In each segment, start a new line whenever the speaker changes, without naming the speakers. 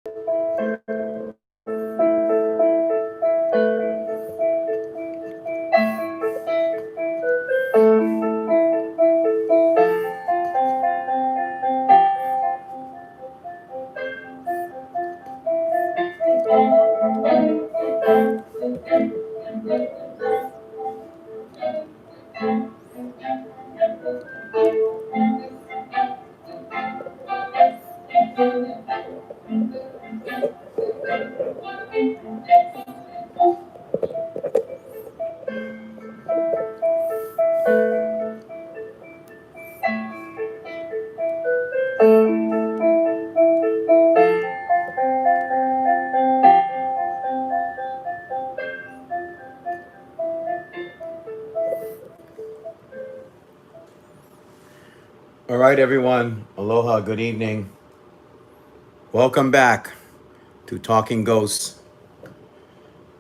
All right, everyone. Aloha. Good evening. Welcome back to Talking Ghosts.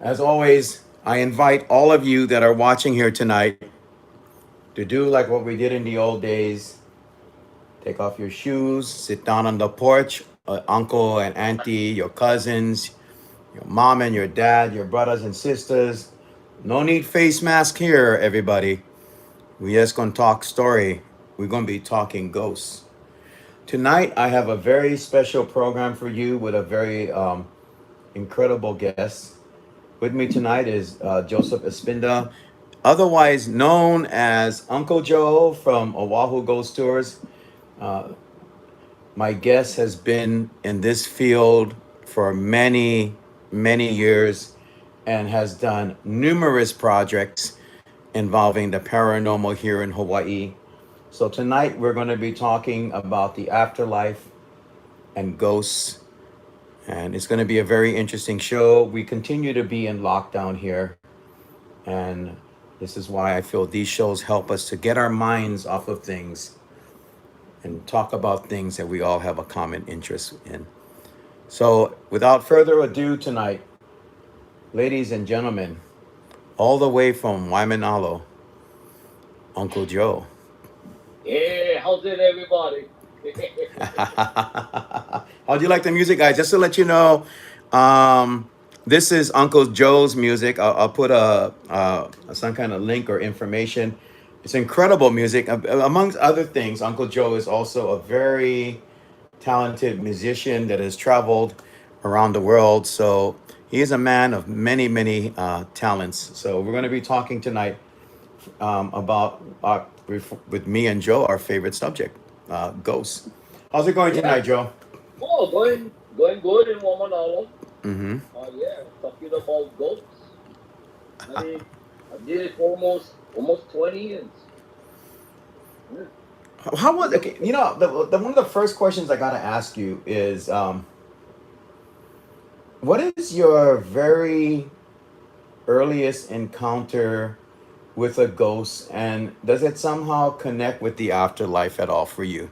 As always, I invite all of you that are watching here tonight to do like what we did in the old days. Take off your shoes, sit down on the porch, uncle and auntie, your cousins, your mom and your dad, your brothers and sisters. No need face mask here, everybody. We just gonna talk story. We're gonna be talking ghosts. Tonight, I have a very special program for you with a very incredible guest. With me tonight is Joseph Espinda, otherwise known as Uncle Joe from Oahu Ghost Tours. Uh, my guest has been in this field for many, many years and has done numerous projects involving the paranormal here in Hawaii. So tonight we're going to be talking about the afterlife and ghosts, and it's going to be a very interesting show. We continue to be in lockdown here, and this is why I feel these shows help us to get our minds off of things and talk about things that we all have a common interest in. So, without further ado, tonight, ladies and gentlemen, all the way from Waimanalo, Uncle Joe.
Yeah, how's it, everybody?
How do you like the music, guys? Just to let you know, this is Uncle Joe's music. I'll put some kind of link or information. It's incredible music. Amongst other things, Uncle Joe is also a very talented musician that has traveled around the world. So he is a man of many, many talents. So we're going to be talking tonight about with me and Joe, our favorite subject, ghosts. How's it going
Yeah.
tonight, Joe?
Oh, going good in Wamanalo.
Mm-hmm.
Yeah, talking about goats. I mean, I did it for almost 20 years. Yeah.
How was okay? You know, the one of the first questions I gotta ask you is, what is your very earliest encounter with a ghost, and does it somehow connect with the afterlife at all for you?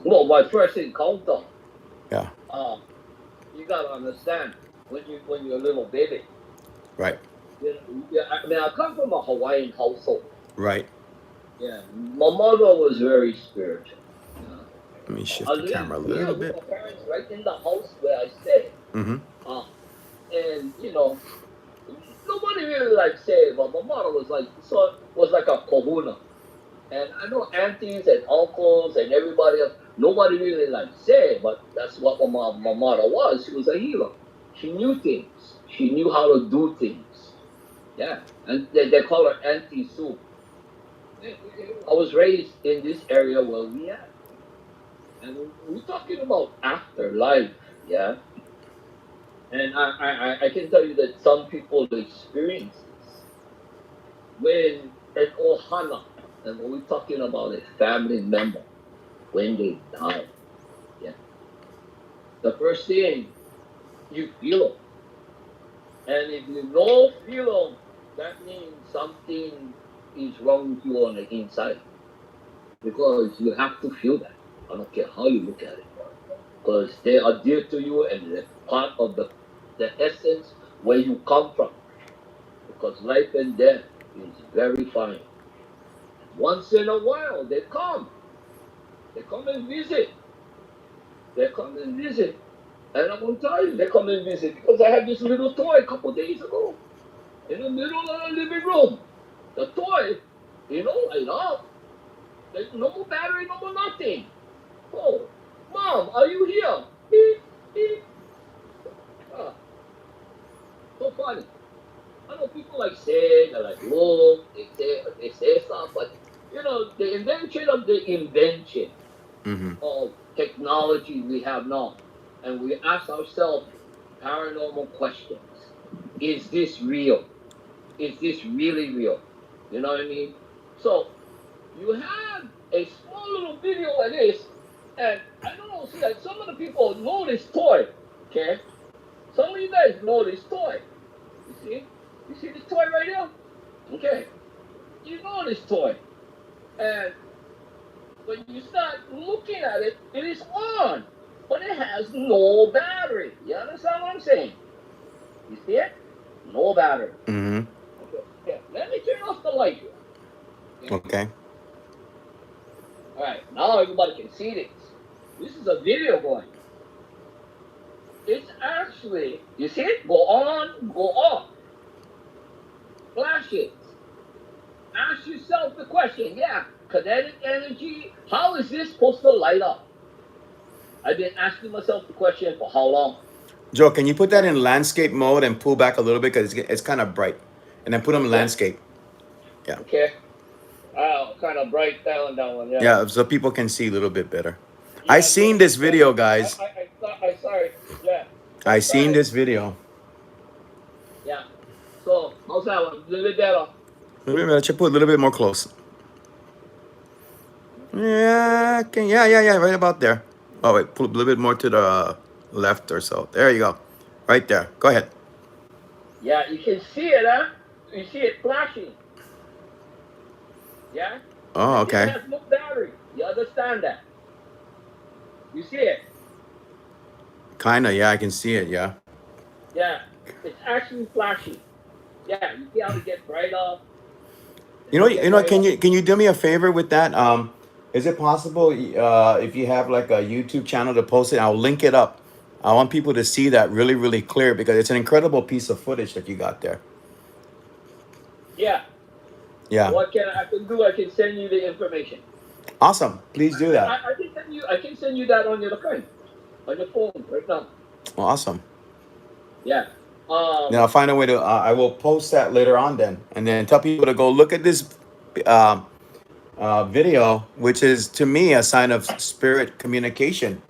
Well, my first encounter,
Yeah.
uh, you gotta understand when you're a little baby.
Right.
Yeah, I mean, I come from a Hawaiian household.
Right.
Yeah, my mother was very spiritual. You know,
Let me shift
I
the camera a little
lived with
bit.
my parents right in the house where I stay.
Mm-hmm.
Uh, and nobody really like said, but my mother was like a kahuna. And I know aunties and uncles and everybody else, nobody really like said, but that's what my mother was. She was a healer. She knew things. She knew how to do things. Yeah. And they call her Auntie Sue. I was raised in this area where we at. And we're talking about afterlife, yeah. And I can tell you that some people experience this when an ohana, and when we're talking about a family member, when they die, yeah. The first thing you feel them, and if you don't feel them, that means something is wrong with you on the inside because you have to feel that. I don't care how you look at it, because they are dear to you and they're part of the essence where you come from. Because life and death is very fine. Once in a while, they come. They come and visit. They come and visit. And at one time, they come and visit because I had this little toy a couple days ago in the middle of the living room. The toy, light up. There's no more battery, no more nothing. Oh, Mom, are you here? Beep, beep. Ah, so funny. I know people they look, they say stuff, but the invention of the invention
Mm-hmm.
of technology we have now, and we ask ourselves paranormal questions. Is this real? Is this really real? You know what I mean? So you have a small little video like this, and I don't know, see that some of the people know this toy, okay? Some of you guys know this toy. You see? You see this toy right here? Okay. You know this toy. And when you start looking at it, it is on, but it has no battery. You understand what I'm saying? You see it? No battery.
Mm-hmm.
Okay. Let me turn off the light here.
Okay.
All right. Now everybody can see this. This is a video going. It's actually, you see it? Go on, go off. Flashes. Ask yourself the question, kinetic energy, how is this supposed to light up? I've been asking myself the question for how long?
Joe, can you put that in landscape mode and pull back a little bit because it's kind of bright, and then put them in landscape. Yeah.
Okay. Kind of bright down that one. Yeah.
Yeah, so people can see a little bit better.
Yeah,
I seen this video, guys.
I sorry. Yeah.
I seen this video.
Yeah. So how's that one? A little bit better.
Let you put a little bit more close. Yeah, yeah, right about there. Oh wait, pull a little bit more to the left or so. There you go. Right there. Go ahead.
Yeah, you can see it, huh? You see it flashing. Yeah?
Oh, okay.
It has no battery. You understand that? You see it?
Kinda, yeah, I can see it, yeah.
Yeah. It's actually flashing. Yeah, you see how it gets brighter.
Can you do me a favor with that? Is it possible if you have like a YouTube channel to post it, I'll link it up. I want people to see that really, really clear because it's an incredible piece of footage that you got there.
Yeah.
Yeah.
What I can do? I can send you the information.
Awesome. Please do that.
I can send you that on your phone right now.
Awesome.
Yeah.
Then I'll find a way to. I will post that later on and then tell people to go look at this video, which is to me a sign of spirit communication.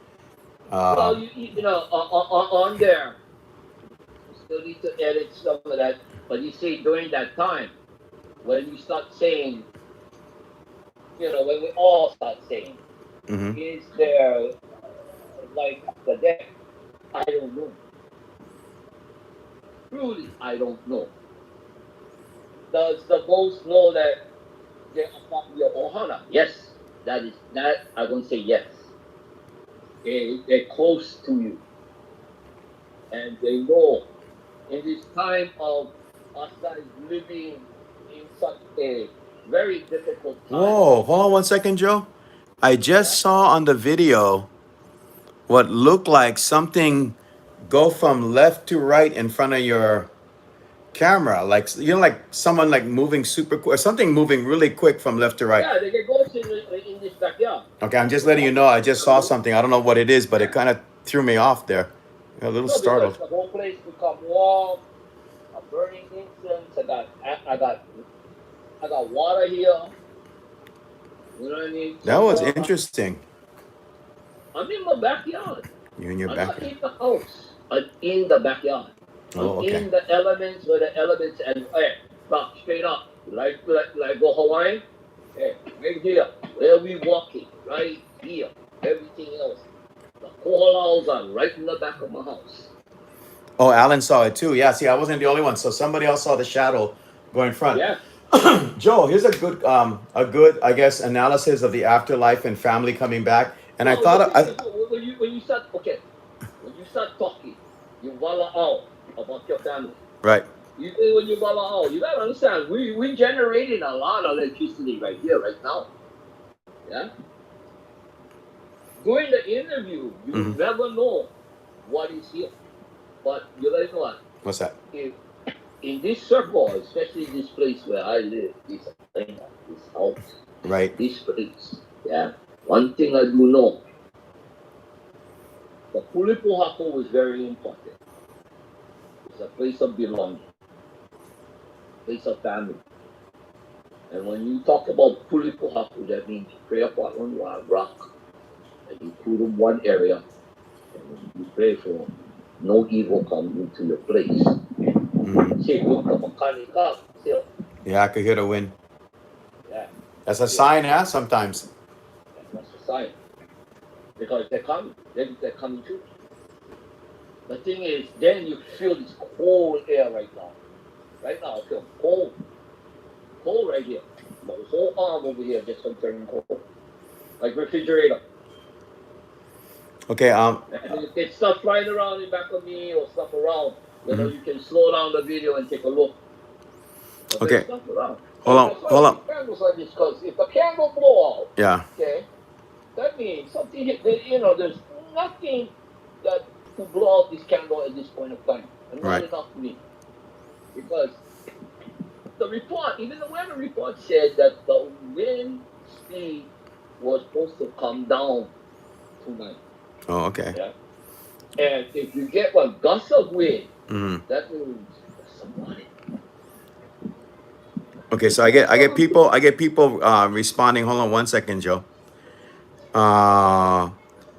Well, on there, you still need to edit some of that. But you see, during that time, when you start saying, when we all start saying,
Mm-hmm.
is there like the death? I don't know. Truly, I don't know. Does the ghost know that they're about your ohana? Yes, that I'm gonna say yes. They're close to you, and they know in this time of us guys living in such a very difficult time.
Whoa, hold on one second, Joe. I just saw on the video what looked like something go from left to right in front of your camera, like like someone like moving super quick, or something moving really quick from left to right.
Yeah, they get ghosts in this backyard.
Okay, I'm just letting you know. I just saw something. I don't know what it is, but it kind of threw me off there. A little startled.
Because the whole place become warm. A burning incense. I got water here. You know what I mean?
That was interesting.
I'm in my backyard.
You're in your
I'm
backyard.
not in the house. I'm in the backyard.
Oh, okay.
In the elements where the elements and stop straight up. Like go Hawaii. Hey, right here. Where we walking? Right here. Everything else. The koalas are right in the back of my house.
Oh, Alan saw it too. Yeah, see, I wasn't the only one. So somebody else saw the shadow go in front.
Yeah.
Joe, here's a good, I guess, analysis of the afterlife and family coming back. And I thought,
when you start talking, you walla out about your family.
Right.
When you walla out, you gotta understand, we generating a lot of electricity right here, right now. Yeah. during the interview, you never know what is here. But you know what?
What's that?
If in this circle, especially this place where I live, this arena, this house,
Right.
this place, yeah. One thing I do know, the Pulipohako was very important. It's a place of belonging, place of family. And when you talk about Pulipohako, that means you pray upon one rock, and you put in one area, and you pray for no evil come into your place.
Yeah, I could hear the wind.
Yeah,
That's a sign, yeah, sometimes.
that's a sign. Because they're coming. They're coming too. The thing is, then you feel this cold air right now. Right now, I feel cold. Cold right here. My whole arm over here just turning cold. Like refrigerator.
Okay,
And it's stuff flying around in back of me or stuff around. You know, you can slow down the video and take a look. But
okay.
there's stuff around.
Hold on.
Candles like this, because if the candle blow out,
Yeah.
okay, that means something hit. You know, there's nothing that to blow out this candle at this point of time, and not enough to me, because the report, even the weather report, said that the wind speed was supposed to come down tonight.
Oh, okay.
Yeah. And if you get one gust of wind, that means somebody.
Okay, so I get people responding. Hold on one second, Joe.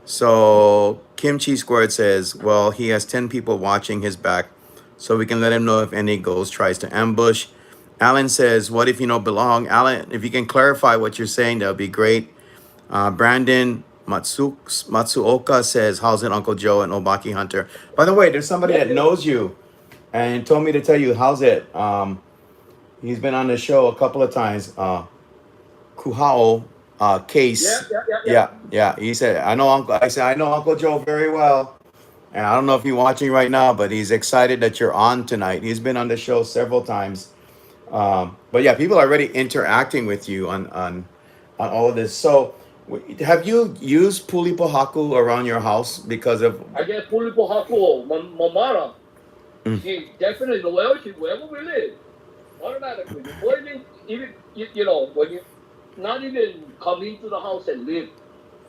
So Kimchi Squared says, well, he has 10 people watching his back, so we can let him know if any ghost tries to ambush. Alan says, what if you don't belong? Alan, if you can clarify what you're saying, that would be great. Brandon Matsuoka says, how's it, Uncle Joe and Obaki Hunter? By the way, there's somebody that knows you and told me to tell you, how's it? He's been on the show a couple of times. Kuhao Case. Yeah. He said, I know Uncle Joe very well. And I don't know if you're watching right now, but he's excited that you're on tonight. He's been on the show several times. But yeah, people are already interacting with you on all of this. So have you used Pulipohaku around your house because of...
I get Pulipohaku, Mamara. She definitely, wherever we live, automatically, before even you know, when you not even come into the house and live,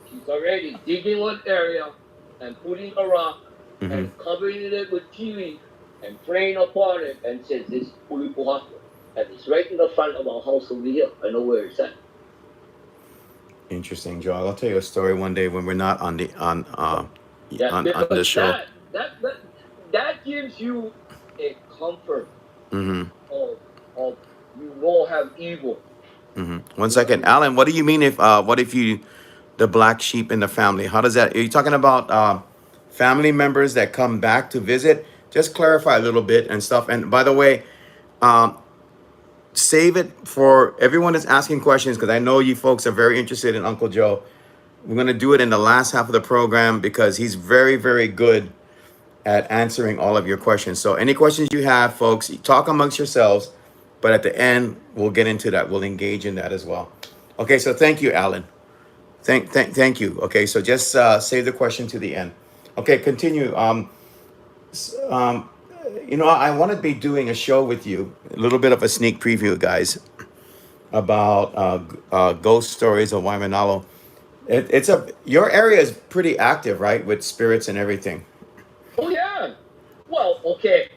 she's already digging one area and putting a rock and covering it with kiwi and praying upon it and says, this Pulipohaku. And it's right in the front of our house over here. I know where it's at.
Interesting, Joe. I'll tell you a story one day when we're not on the the show.
That gives you a comfort of you won't have evil.
1 second, Alan. What do you mean if the black sheep in the family? How does that? Are you talking about family members that come back to visit? Just clarify a little bit and stuff. And by the way, save it for everyone that's asking questions, because I know you folks are very interested in Uncle Joe. We're going to do it in the last half of the program because he's very, very good at answering all of your questions. So any questions you have, folks, you talk amongst yourselves, but at the end, we'll get into that. We'll engage in that as well. Okay, so thank you, Alan. Thank you. Okay, so just save the question to the end. Okay, continue. I want to be doing a show with you, a little bit of a sneak preview, guys, about ghost stories of Waimanalo. Your area is pretty active, right, with spirits and everything.
Oh yeah. Well, okay.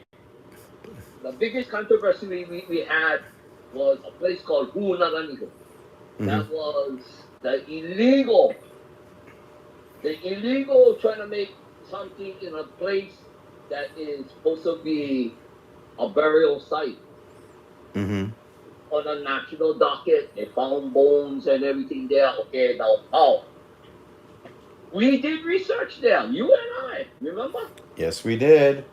The biggest controversy we had was a place called Hunaganigo. That was the illegal trying to make something in a place that is supposed to be a burial site. On a national docket, they found bones and everything there. Okay, now, we did research there, you and I, remember?
Yes, we did.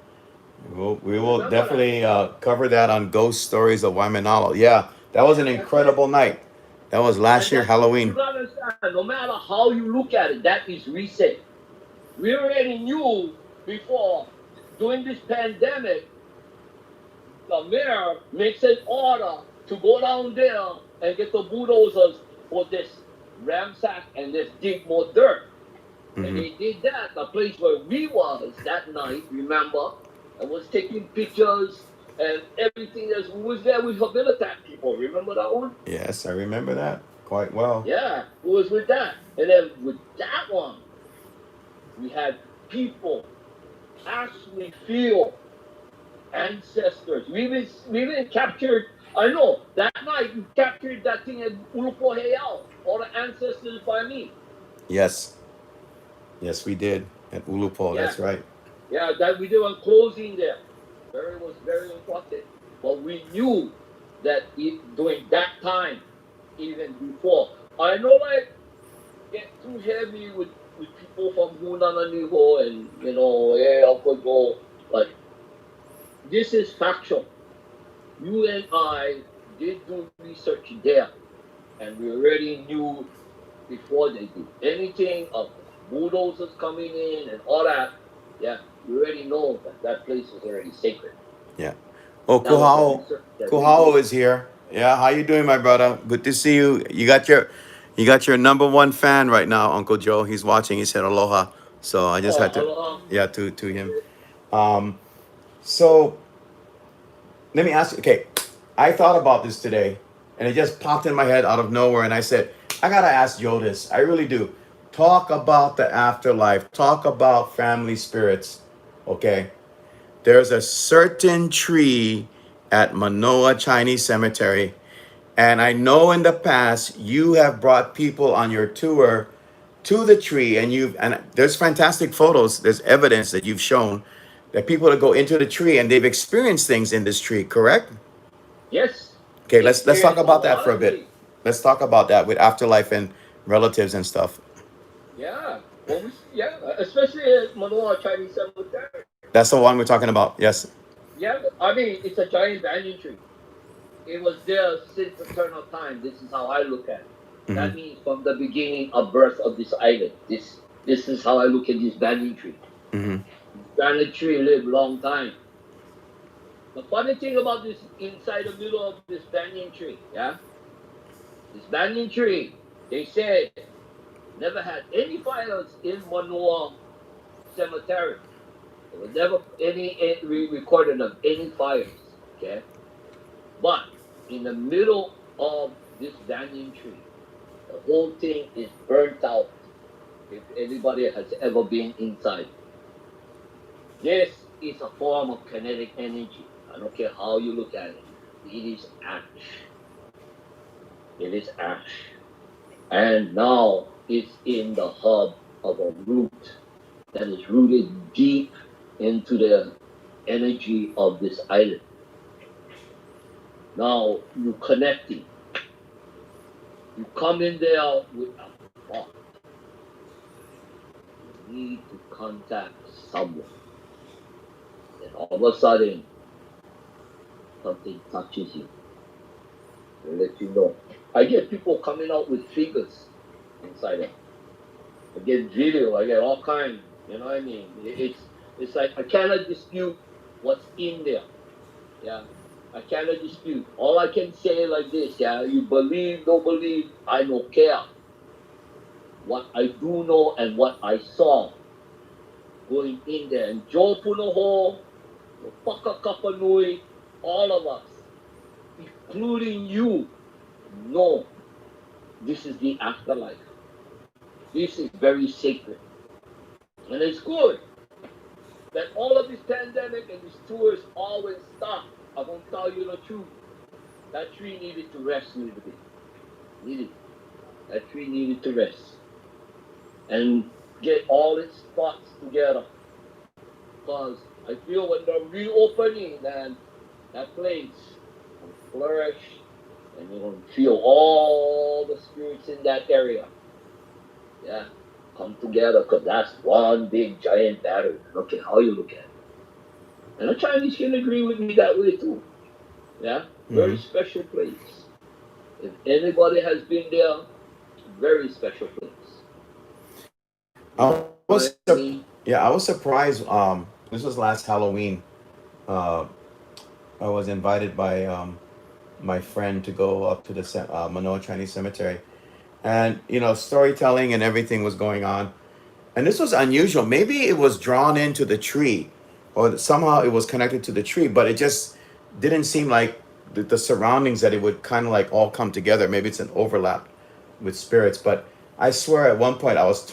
We will definitely cover that on Ghost Stories of Waimanalo. Yeah, that was an incredible night. That was last year, Halloween.
You gotta understand, no matter how you look at it, that is recent. We already knew before, during this pandemic, the mayor makes an order to go down there and get the bulldozers for this ramsack and this dig more dirt. And
Mm-hmm.
they did that. The place where we was that night, remember, and was taking pictures and everything else. We was there with Habilitat people. Remember that one?
Yes, I remember that quite well.
Yeah, we was with that. And then with that one, we had people actually feel ancestors. We even captured. I know that night we captured that thing at Ulupo Heiau. All the ancestors by me.
Yes, yes, we did at Ulupo.
Yeah,
That's right.
yeah. That we did on closing there. Very was very important. But we knew that during that time, even before. I know, like get too heavy with people from Hunananiho and hey Uncle Joe. But this is factual. You and I did do research there, and we already knew before they did anything of bulldozers coming in and all that. Yeah, we already know that that place was already sacred.
Yeah. Oh,
That was the
Kuhao.
research that we
Kuhao
did.
is here. Yeah, how you doing, my brother? Good to see you. You got your number one fan right now, Uncle Joe. He's watching. He said aloha. So I just
Oh,
had to,
aloha.
yeah, to him. Um, so let me ask you. Okay, I thought about this today, and it just popped in my head out of nowhere, and I said, I gotta ask Joe this. I really do. Talk about the afterlife. Talk about family spirits. Okay. There's a certain tree at Manoa Chinese Cemetery. And I know in the past you have brought people on your tour to the tree, and there's fantastic photos, there's evidence that you've shown that people that go into the tree and they've experienced things in this tree, correct?
Yes,
Okay, let's talk
experienced a
about that
lot
for a
of
bit.
things.
Let's talk about that with afterlife and relatives and stuff.
Yeah. Well, yeah, especially at Manoa Chinese Cemetery.
That's the one we're talking about. Yes.
Yeah, I mean, it's a giant banyan tree. It was there since eternal time. This is how I look at it.
Mm-hmm.
That means from the beginning of birth of this island. This is how I look at this banyan tree.
Mm-hmm.
Banyan tree lived long time. The funny thing about this inside the middle of this banyan tree, yeah, this banyan tree, they said never had any fires in Manoa Cemetery. There was never any recorded of any fires. Okay, but in the middle of this banyan tree, the whole thing is burnt out. If anybody has ever been inside, this is a form of kinetic energy. I don't care how you look at it. It is ash. It is ash. And now it's in the hub of a root that is rooted deep into the energy of this island. Now you connecting. You come in there with a thought. You need to contact someone. Then all of a sudden, something touches you. They let you know. I get people coming out with figures inside them. I get video. I get all kinds. You know what I mean? It's like I cannot dispute what's in there. Yeah, I cannot dispute. All I can say like this. Yeah, you believe, don't believe. I don't care. What I do know and what I saw going in there. And Joe Punoho, Paka Kapanui, all of us, including you, know this is the afterlife. This is very sacred. And it's good that all of this pandemic and these tours always stop. I'm going to tell you the truth. That tree needed to rest a little bit. Needed. That tree needed to rest. And get all its thoughts together. Because I feel when they're reopening, then that place will flourish and you're going to feel all the spirits in that area. Yeah, come together because that's one big giant battery. Look at how you look at it. And the Chinese can agree with me that way too. Yeah, very
Mm-hmm.
special place. If anybody has been there, very special place.
I
You know
was,
what I mean?
yeah, I was surprised. This was last Halloween. Uh, I was invited by my friend to go up to the Manoa Chinese Cemetery, and storytelling and everything was going on. And this was unusual. Maybe it was drawn into the tree, or somehow it was connected to the tree, but it just didn't seem like the surroundings that it would kind of like all come together. Maybe it's an overlap with spirits. But I swear, at one point I was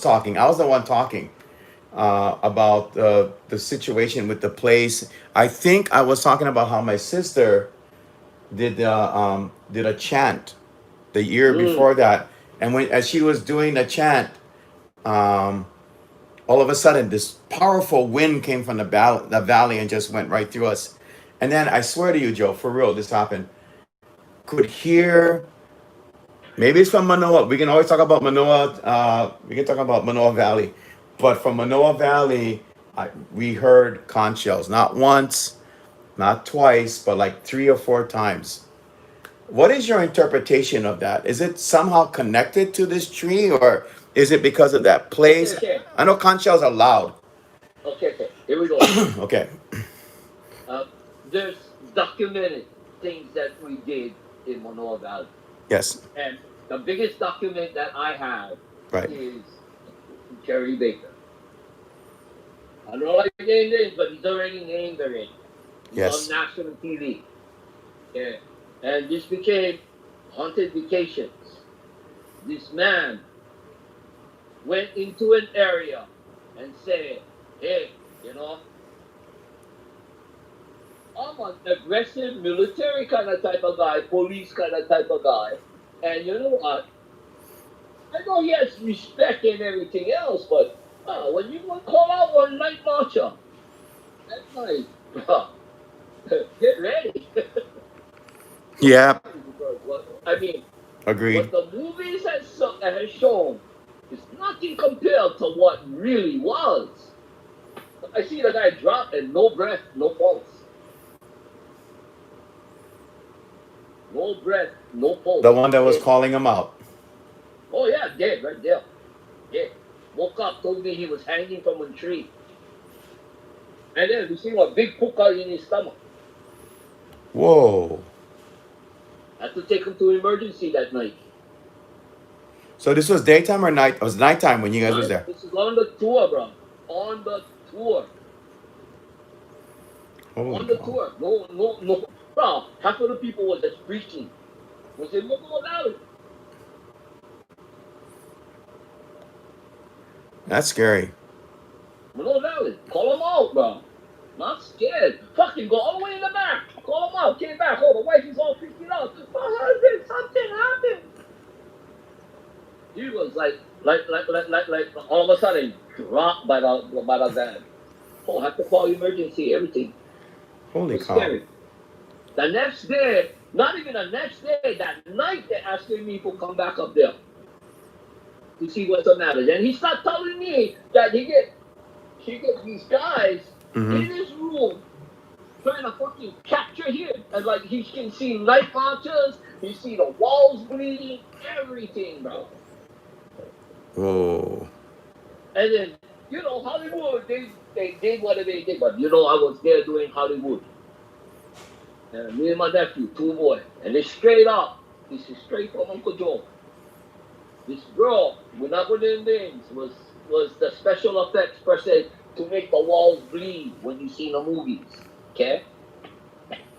talking. I was the one talking about the situation with the place. I think I was talking about how my sister did a chant the year
Mm.
before that, and when as she was doing the chant, um, all of a sudden this powerful wind came from the valley and just went right through us. And then I swear to you, Joe, for real, this happened. Could hear, maybe it's from Manoa. We can always talk about Manoa. We can talk about Manoa Valley, but from Manoa Valley, we heard conch shells not once, not twice, but like 3 or 4 times. What is your interpretation of that? Is it somehow connected to this tree, or is it because of that
Okay,
place?
okay,
I know conch shells are loud.
okay, okay. Here we go.
Okay.
Uh, there's documented things that we did in Manoa Valley.
Yes.
And the biggest document that I have
Right.
is Jerry Baker. I don't like name names, but he's already named already. He's on
Yes.
national TV. Yeah. And this became Haunted Vacations. This man went into an area and said, hey, you know, I'm an aggressive military kind of type of guy, police kind of type of guy. And you know what? I know he has respect and everything else, but when you want to call out one night marcher, that night, get ready. Get
Yeah.
ready because I mean, what
Agreed.
the movies has shown is nothing compared to what really was. I see the guy drop and no breath, no pulse. No breath, no
The
pulse.
one that was
Dead.
calling him out.
Oh yeah, dead right there. Dead. Woke up, told me he was hanging from a tree. And then we see a big puka in his stomach.
Whoa.
Had to take him to emergency that night.
So this was daytime or night? It was nighttime when you guys was
Night.
there.
This is on the tour, bro. On the tour.
Holy
On the
cow.
tour. No, no, no. Bro, half of the people was just preaching. Was in Manoa Valley.
That's scary.
Manoa Valley. Call them out, bro. Not scared. Fucking go all the way in the back. Call them out. Came back. Oh, the wife is all freaking out. My husband, something happened. He was like, all of a sudden, dropped by the van. Oh, had to call emergency, everything. It
Holy
was
cow.
scary. The next day, not even the next day, that night they're asking me to come back up there to see what's the matter. And he started telling me that he get these guys in
Mm-hmm.
his room trying to fucking capture him. And like he can see night marchers, he see the walls bleeding, everything, bro.
Whoa.
And then, Hollywood, they did what they did, but I was there doing Hollywood. And me and my nephew, two boys, and they straight up, this is straight from Uncle Joe. This girl, we're not going to names, was the special effects per se to make the walls bleed when you see the movies. Okay?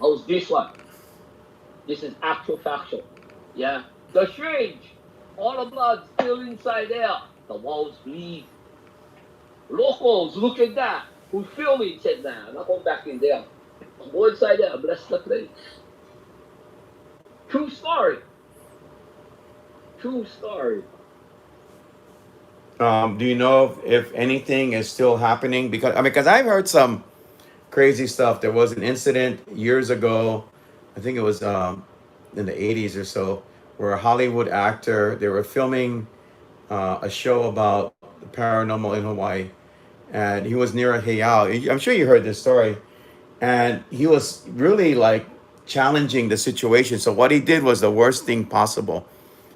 How's this one? This is actual factual. Yeah? The syringe, all the blood still inside there. The walls bleed. Locals, look at that. Who filmed it said, nah, I'm not going back in there. Go inside there, bless the place. True story. True story.
Do you know if anything is still happening? Because I've heard some crazy stuff. There was an incident years ago. I think it was in the 80s or so, where a Hollywood actor, they were filming a show about the paranormal in Hawaii, and he was near a heiau. I'm sure you heard this story, and he was really like challenging the situation. So what he did was the worst thing possible.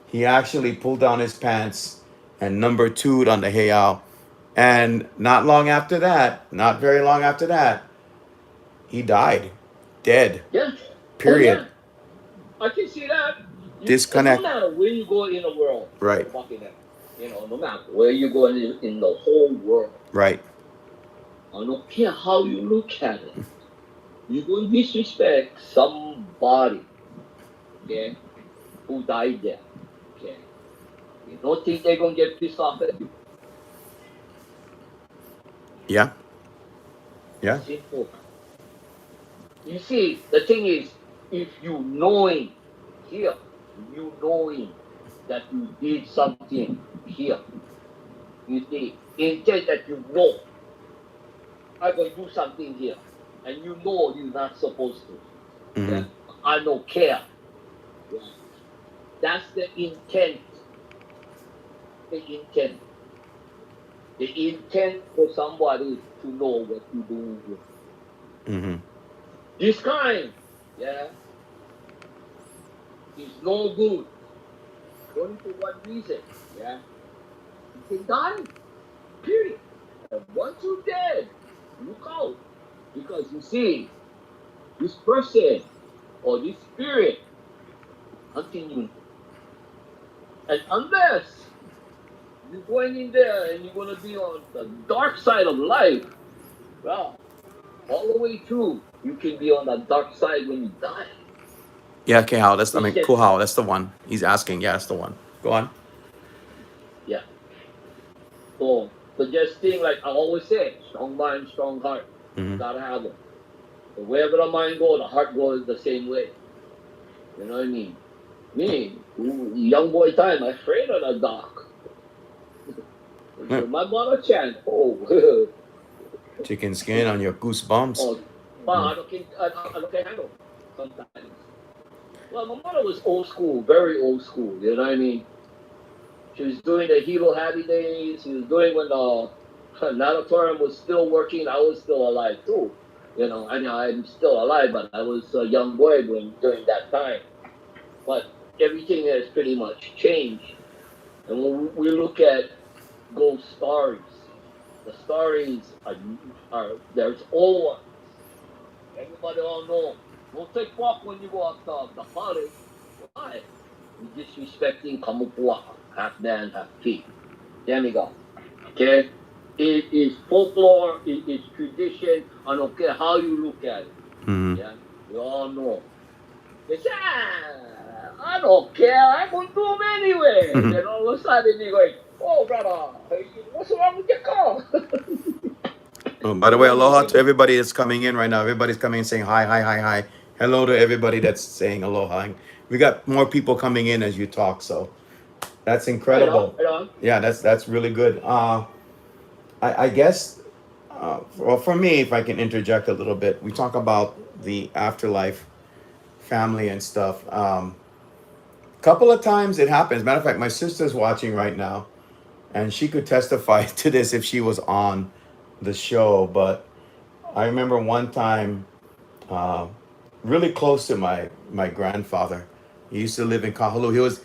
He actually pulled down his pants and number two'd on the heiau. And not long after that, not very long after that, he died. Dead.
Yeah. Oh,
Period.
yeah. I can see that. It don't
Disconnect.
matter where you go in the world.
Right.
Fucking that. No matter where you go in the whole world,
Right.
I don't care how you look at it, you're going to disrespect somebody, okay, who died there, okay? You don't think they're going to get pissed off at you?
Yeah. Yeah.
Simple. You see, the thing is, if you knowing here, you knowing that you did something here, you see, intent that you know, I'm going to do something here, and you know you're not supposed to.
Mm-hmm.
Yeah, I don't care. Yeah. That's the intent. The intent. The intent for somebody to know what you're doing here.
Mm-hmm.
This kind, yeah, is no good. Only for one reason, yeah. You can die. Period. And once you're dead, look out. Because you see, this person or this spirit hunting you. And unless you're going in there and you're going to be on the dark side of life, well, all the way through, you can be on the dark side when you die.
Yeah, okay, Hal. That's I
It's
mean,
just,
cool, Hal. That's the one. He's asking. Yeah, that's the one. Go on.
yeah. So just think like I always say, strong mind, strong heart.
Mm-hmm.
Gotta have them. So wherever the mind goes, the heart goes the same way. You know what I mean? Me, young boy time, I'm afraid of the dark.
Yeah.
My mother chant, oh,
Chicken skin on your goosebumps.
oh, well, I don't can handle sometimes. Well, my mother was old school, very old school. You know what I mean? She was doing the Hilo Happy Days. She was doing when the natatorium was still working. I was still alive too. And I'm still alive, but I was a young boy during that time. But everything has pretty much changed. And when we look at ghost stories, the stories are there's old ones. Everybody all know. Don't take walk when you go out the party. Why? You're disrespecting Kamupua, half man, half king. There we go. Okay? It is folklore, it is tradition. I don't care how you look at it.
Mm-hmm.
Yeah? We all know. They say, I don't care. I'm going to do them anyway. Then all of a sudden you're going, oh, brother, what's wrong with your car?
Oh, by the
You
way,
know what I
aloha to
mean?
everybody that's coming in right now. Everybody's coming in saying hi, hi, hi, hi. Hello to everybody that's saying aloha. And we got more people coming in as you talk, so that's
Right on,
incredible.
right on.
Yeah, that's really good. I guess, well, for me, if I can interject a little bit, we talk about the afterlife, family, and stuff. Couple of times it happens. Matter of fact, my sister's watching right now, and she could testify to this if she was on the show. But I remember one time, uh, really close to my grandfather. He used to live in Kahului. He was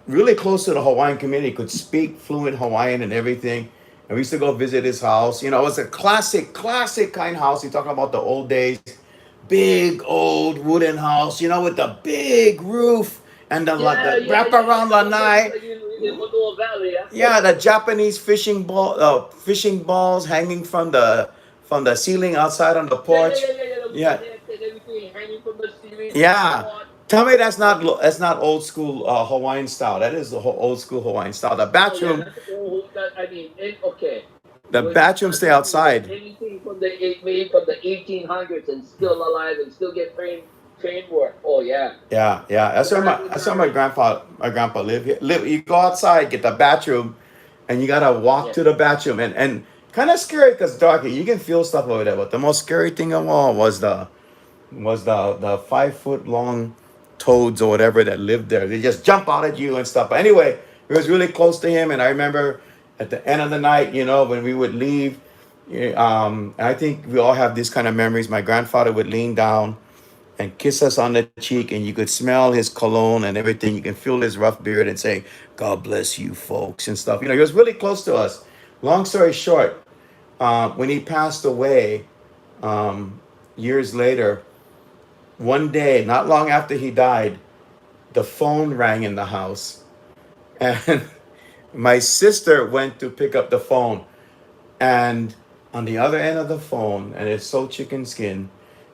really close to the Hawaiian community, could speak fluent Hawaiian and everything. And we used to go visit his house. It was a classic kind house. He talking about the old days, big old wooden house, with the big roof and
Yeah,
the
yeah, yeah, yeah.
wraparound
The one
lanai.
in Manoa Valley, yeah?
Yeah, the Japanese fishing balls hanging from the ceiling outside on the
Yeah, yeah,
porch.
yeah, yeah, yeah. The
Yeah,
wood net and everything hanging from the ceiling,
yeah.
pot.
Tell me that's not old school Hawaiian style. That is the old school Hawaiian style.
Oh yeah, that's all. That I mean, okay.
The
When you
bathroom
start
stay
talking about
outside.
anything from the made from the 1800s and still alive and still get train work, oh yeah,
Yeah, yeah. That's where my
American
that's where my
marriage.
grandpa live. You go outside, get the bathroom, and you gotta walk
Yeah,
to the bathroom, and kind of scary because dark. You can feel stuff over there. But the most scary thing of all was the 5 foot long toads or whatever that lived there. They just jump out at you and stuff. But anyway, it was really close to him, and I remember at the end of the night, when we would leave. I think we all have these kind of memories. My grandfather would lean down and kiss us on the cheek, and you could smell his cologne and everything. You can feel his rough beard and say, "God bless you, folks," and stuff. He was really close to us. Long story short, when he passed away, years later, one day, not long after he died, the phone rang in the house, and my sister went to pick up the phone, and on the other end of the phone, and it's so chicken skin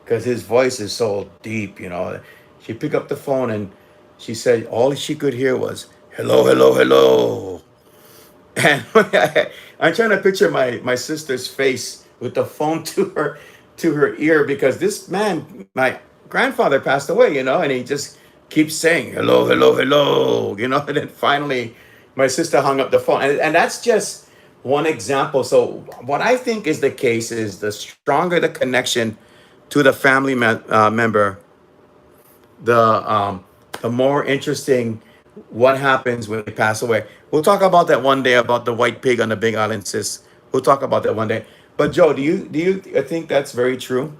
because his voice is so deep, you know. She picked up the phone and she said all she could hear was hello, hello, hello. And I'm trying to picture my sister's face with the phone to her ear because this man, my grandfather passed away, you know, and he just keeps saying hello, hello, hello, you know, and then finally my sister hung up the phone, and that's just one example. So what I think is the case is the stronger the connection to the family member, the more interesting what happens when they pass away. We'll talk about that one day about the white pig on the Big Island, sis. We'll talk about that one day. But Joe, do you think that's very true?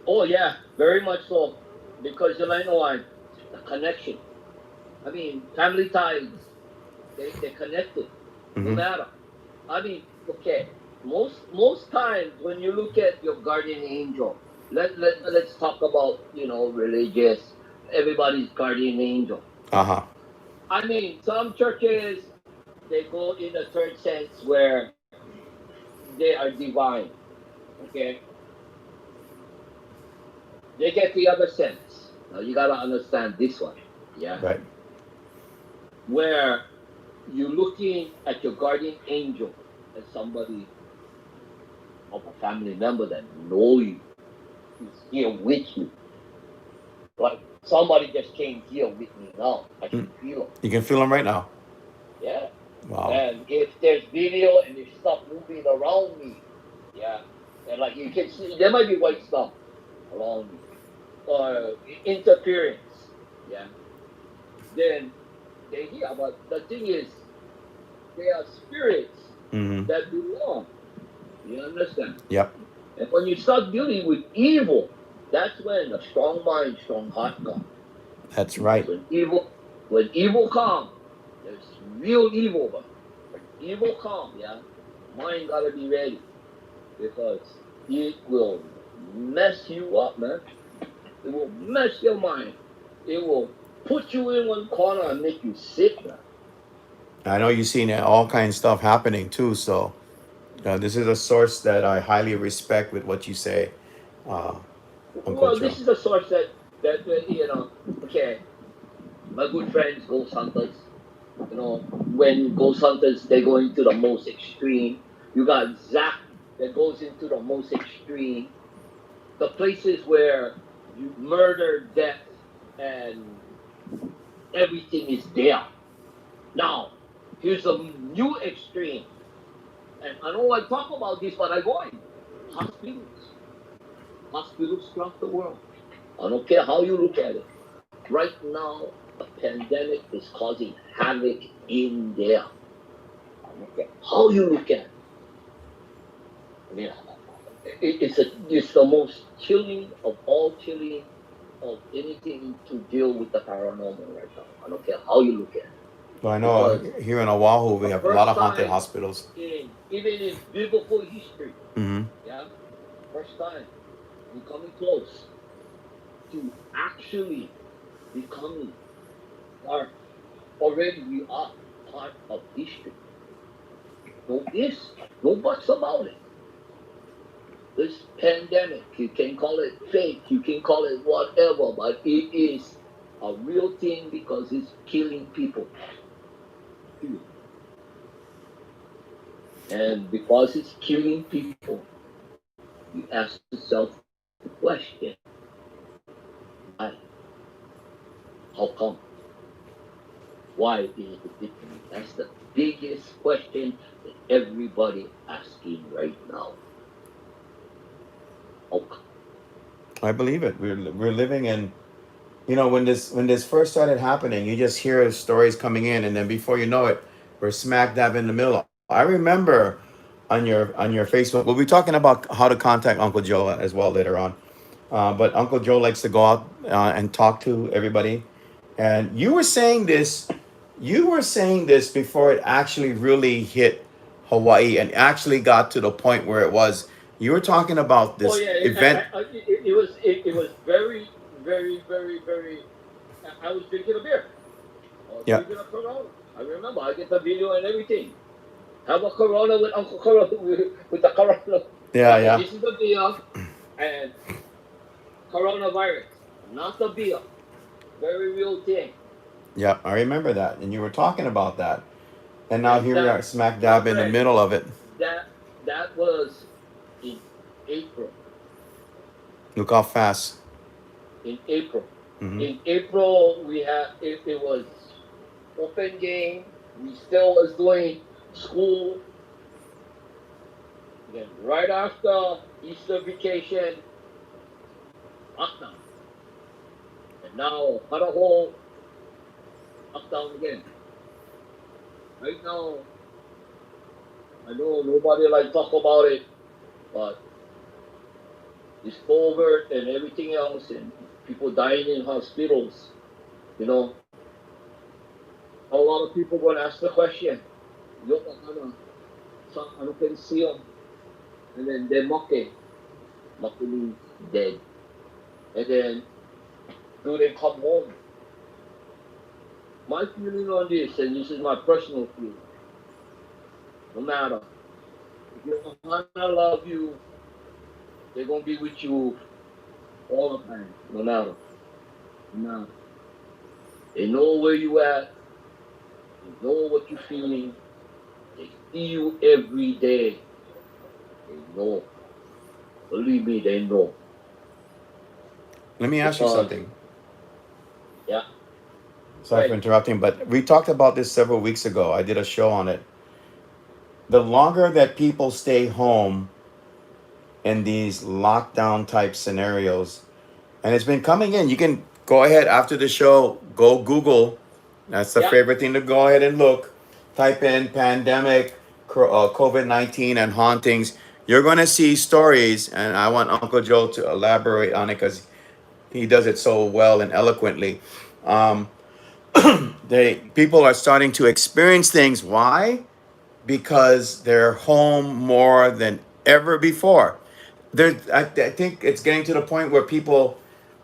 Oh yeah, very much so. Because you know what, the connection. I mean, family ties. They connected. No
Mm-hmm.
matter. I mean, okay. Most times when you look at your guardian angel, let's talk about religious. Everybody's guardian angel.
Uh huh.
I mean, some churches they go in a third sense where they are divine. Okay, they get the other sense. Now you gotta understand this one. Yeah,
Right.
where you're looking at your guardian angel as somebody of a family member that know you, who's here with you. Like somebody just came here with me now. I can
Mm.
feel them.
You can feel them right now.
Yeah.
Wow.
And if there's video and there's stuff moving around me, yeah, and like you can see, there might be white stuff around me or interference, yeah. Then they hear. But the thing is, they are spirits
Mm-hmm.
that belong. You understand?
Yep.
And when you start dealing with evil, that's when a strong mind, strong heart comes.
That's
Because
right.
when evil comes, there's real evil, but when evil comes, yeah, mind gotta be ready because it will mess you up, man. It will mess your mind. It will put you in one corner and make you sick, man.
I know you've seen all kinds of stuff happening too. So this is a source that I highly respect with what you say, uh, Uncle
Well,
Joe.
this is a source that. Okay, my good friends, ghost hunters. When ghost hunters they go into the most extreme. You got Zach that goes into the most extreme. The places where you murder, death, and everything is there. Now, here's a new extreme. And I know I talk about this, but I go in hospitals. Hospitals throughout the world. I don't care how you look at it. Right now, a pandemic is causing havoc in there. I don't care how you look at it. I mean, it's the most chilling of all chilling of anything to deal with the paranormal right now. I don't care how you look at it.
Well, I know
Because
here in Oahu we
the
have a lot
first
of haunted
time
hospitals.
in even in biblical history,
Mm-hmm.
yeah, first time we're coming close to actually becoming our already we are part of history. No ifs, no buts about it. This pandemic, you can call it fake, you can call it whatever, but it is a real thing because it's killing people. And because it's killing people, you ask yourself the question, why? How come? Why is it different? That's the biggest question that everybody asking right now. How come?
I believe it. We're living in, when this first started happening, you just hear stories coming in, and then before you know it, we're smack dab in the middle. I remember on your Facebook, we'll be talking about how to contact Uncle Joe as well later on. But Uncle Joe likes to go out and talk to everybody. And you were saying this before it actually really hit Hawaii and actually got to the point where it was. You were talking about
Oh
this
yeah,
event.
it was very, very, very, very. I was drinking a beer. I was
Yeah.
drinking a Corona. I remember I get the video and everything. Have a Corona with Uncle Corona with the Corona.
Yeah,
Okay,
yeah.
this is the beer and coronavirus, not the beer. Very real thing.
Yeah, I remember that. And you were talking about that. And now here we are
Exactly.
smack
My
dab in the
friend,
middle of it.
that that was in April.
Look how fast.
In April.
Hmm.
In April we had it was open game. We still was doing school. Then right after Easter vacation, lockdown. And now another whole lockdown again. Right now, I know nobody like talk about it, but it's COVID and everything else, and people dying in hospitals. You know, a lot of people gonna ask the question, "Yo, ano can see them?" And then they mock means dead, and then do they come home? My feeling on this, and this is my personal feeling, no matter if your Ohana love you, they're gonna be with you all the time, no matter, no matter. They know where you at, they know what you're feeling, they see you every day. They know. Believe me, they know.
Let me ask you
Because,
something.
yeah,
Sorry for
right.
interrupting, but we talked about this several weeks ago. I did a show on it. The longer that people stay home in these lockdown type scenarios, and it's been coming in. You can go ahead after the show, go Google. That's the
Yeah,
favorite thing to go ahead and look. Type in pandemic, COVID 19, and hauntings. You're going to see stories, and I want Uncle Joe to elaborate on it because he does it so well and eloquently. Um, people are starting to experience things. Why? Because they're home more than ever before. I think it's getting to the point where people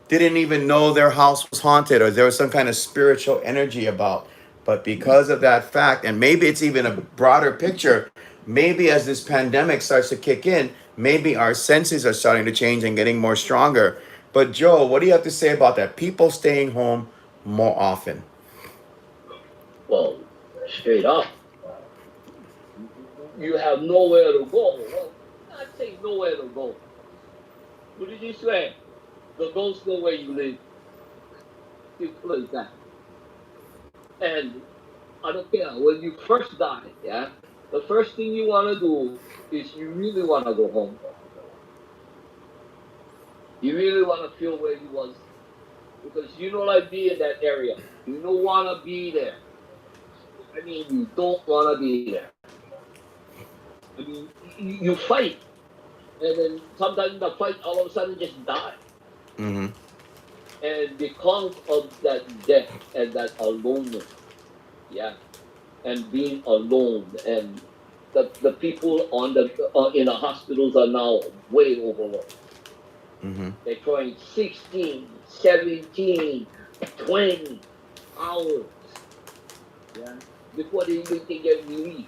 didn't even know their house was haunted or there was some kind of spiritual energy about. But because of that fact, and maybe it's even a broader picture, maybe as this pandemic starts to kick in, maybe our senses are starting to change and getting more stronger. But Joe, what do you have to say about that? People staying home more often.
well, straight up, you have nowhere to go. Well, not say nowhere to go. Put it this way, the ghosts know where you live. Simple as that. And I don't care, when you first die, yeah, the first thing you want to do is you really want to go home. You really want to feel where you was because you don't like being in that area. You don't want to be there. I mean, you don't want to be there. I mean, you fight, and then sometimes in the fight, all of a sudden, just die.
Mm-hmm.
And because of that death and that aloneness, yeah, and being alone, and the people on the in the hospitals are now way overworked.
Mm-hmm.
They're throwing 16, 17, 20 hours, yeah, before they even can get relief.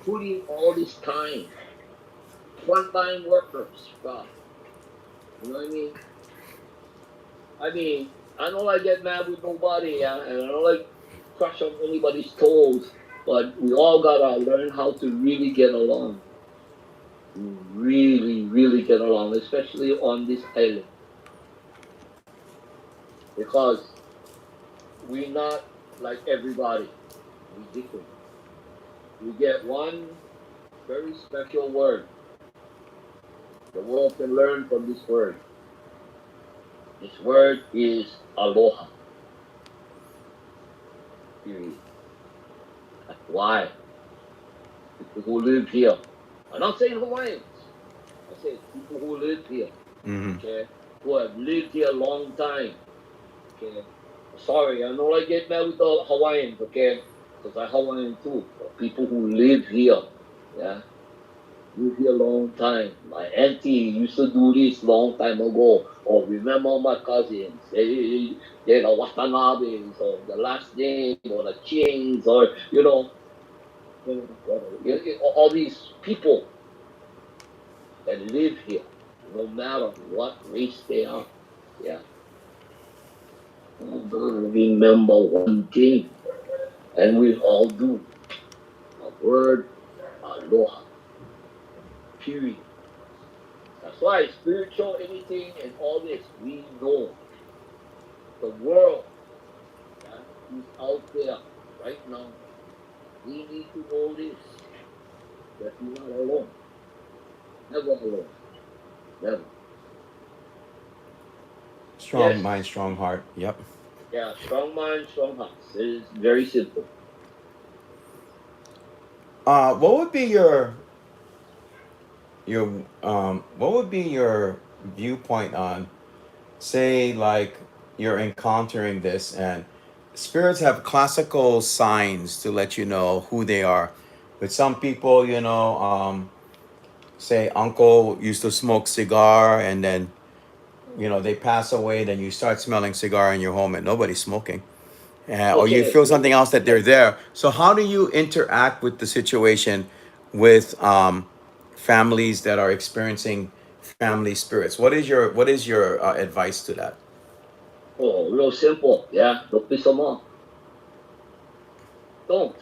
Putting all this time, frontline workers, God, you know what I mean? I mean, I don't like get mad with nobody, yeah, and I don't like crush on anybody's toes, but we all gotta learn how to really get along. Really, really get along, especially on this island, because we're not like everybody. We different. We get one very special word. The world can learn from this word. This word is aloha. Period. Why? People who live here. I'm not saying Hawaiians. I said people who live here.
Mm-hmm.
Okay, who have lived here a long time. Okay, sorry, I know I get mad with the Hawaiians. Okay, because I Hawaiian too. But people who live here, yeah, Live here a long time. My auntie used to do this long time ago. Or remember my cousins, they're the Watanabes or the last name or the Chings or all these people that live here, no matter what race they are. Yeah. Remember one thing, and we all do. A word, aloha. Period. That's why spiritual anything and all this, we know the world, yeah, who's out there right now. We need to know this, that we're not alone. Never alone. Never.
Strong
Yes.
mind, strong heart. Yep.
Yeah, strong mind, strong hearts. It is very simple.
What would be your viewpoint on, say, like, you're encountering this and spirits have classical signs to let you know who they are. With some people, say uncle used to smoke cigar, and then they pass away, then you start smelling cigar in your home and nobody's smoking, or you
Okay.
feel something else that they're there. So how do you interact with the situation with families that are experiencing family spirits? What is your advice to that?
Oh, real simple. Yeah, don't piss them off. Don't.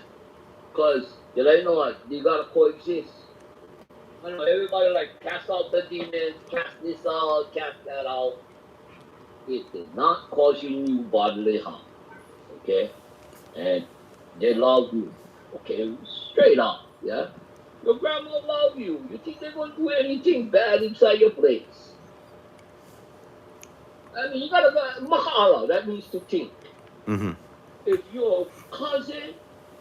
Because you know what? You gotta coexist. I know everybody like cast out the demons, cast this out, cast that out. It is not causing you bodily harm. Okay? And they love you. Okay, straight up. Yeah? Your grandma love you. You think they're gonna do anything bad inside your place? I mean, you gotta go mahala. That means to think.
Mm-hmm.
If your cousin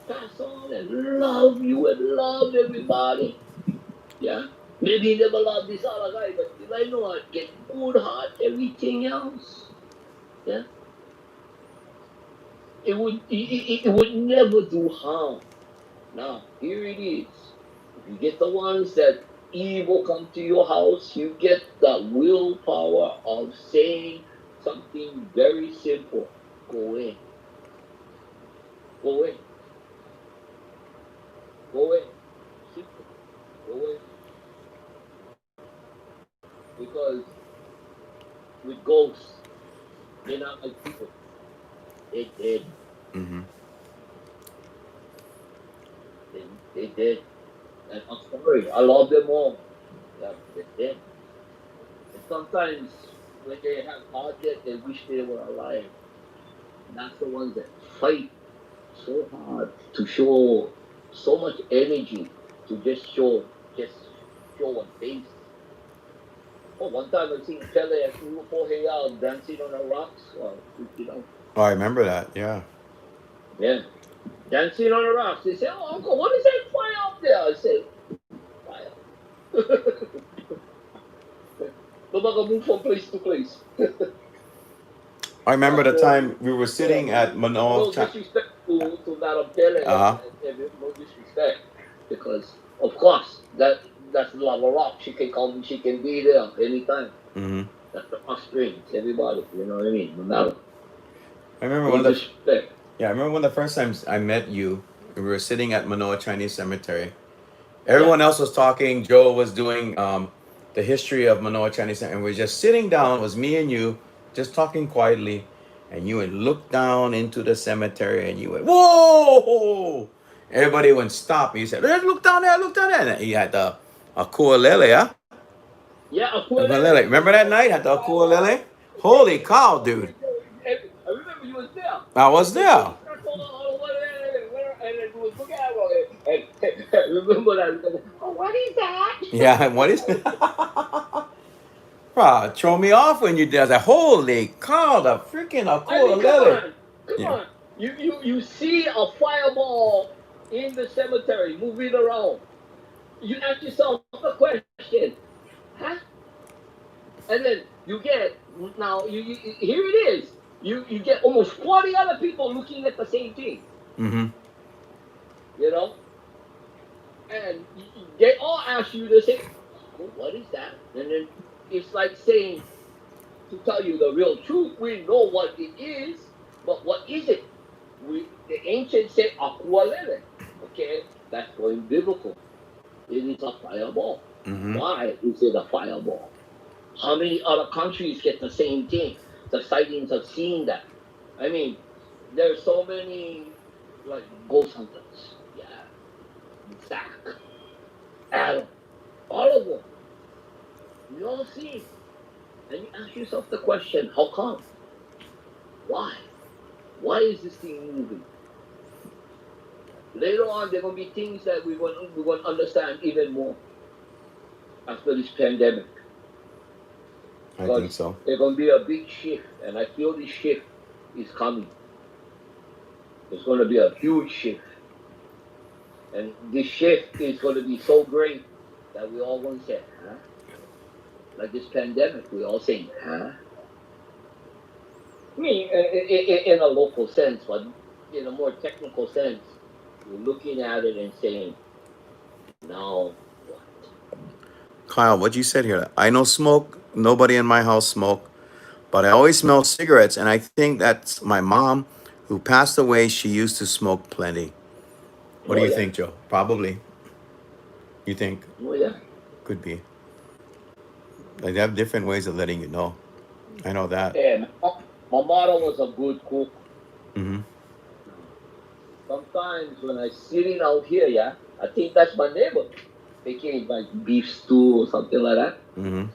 pass on and love you and love everybody, yeah. Maybe he never loved this other guy, but I know I get good heart, everything else. Yeah. It would never do harm. Now, here it is. If you get the ones that evil come to your house, you get the willpower of saying something very simple. Go away. Go away. Go away. Simple. Go away. Because with ghosts, they're not like people. They dead.
Mm-hmm.
They dead. And I'm sorry. I love them all. Yeah, they're dead. And sometimes when they have heart death, they wish they were alive. And that's the ones that fight so hard to show so much energy to just show a face. Oh, one time I seen Pele at Urupo Heiau dancing on the rocks.
Oh, I remember that. Yeah.
Yeah, dancing on the rocks. They said, "Oh, uncle, what is that fire up there?" I said, "Fire." Nobody move from place to place.
I remember the
No,
time we were sitting at Manoa.
no disrespect to Madam Pele
Uh huh.
and no disrespect because of course that's Lava Rock. She can come. She can be there anytime.
Mm-hmm.
That's the offspring. Everybody, you know what I mean? No matter.
I remember
No
one of the
disrespect.
Yeah, I remember one of the first times I met you. We were sitting at Manoa Chinese Cemetery.
Yeah.
Everyone else was talking. Joe was doing the history of Manoa Chinese Cemetery, and we were just sitting down. It was me and you, just talking quietly. And you would look down into the cemetery, and you went, "Whoa!" Everybody went stop. And you said, Look down there, look down there." And he had the akualele, huh?
Yeah,
Akualele.
Akwelele.
Remember that night? Had the akualele? Holy cow, dude!
I remember you was there.
I was there.
And then you was looking at it, and remember that. Oh, what is that?
Yeah, what is? Bro, throw me off when you did. I was like, holy cow, the freaking
I mean,
Akua
come
Lily.
on, come
Yeah.
on. You see a fireball in the cemetery moving around. You ask yourself the question, huh? And then you get now here it is. You get almost 40 other people looking at the same thing.
Mm-hmm.
You know, and they all ask you to say, oh, what is that? And then it's like saying, to tell you the real truth, we know what it is, but what is it? The ancients say aqualele. Okay, that's going biblical. It is a fireball.
Mm-hmm.
Why is it a fireball? How many other countries get the same thing? The sightings of seeing that. I mean, there's so many like ghost hunters. Yeah, Zach, Adam, all of them. We all see it. And you ask yourself the question, how come? Why? Why is this thing moving? Later on, there are going to be things that we're going to understand even more after this pandemic.
I think so.
There's going to be a big shift, and I feel this shift is coming. There's going to be a huge shift. And this shift is going to be so great that we all going to say, huh? Like this pandemic, we all saying, huh? I mean, in a local sense, but in a more technical sense, we're looking at it and saying, now what?
Kyle, what you said here? I know smoke. Nobody in my house smoke, but I always smell cigarettes, and I think that's my mom, who passed away. She used to smoke plenty. What do
Oh,
you
yeah.
think, Joe? Probably. You think
Oh, yeah.
could be. Like they have different ways of letting you know. I know that.
And my mother was a good cook.
Mm-hmm.
Sometimes when I sitting out here, yeah, I think that's my neighbor making like beef stew or something like that.
Mm-hmm.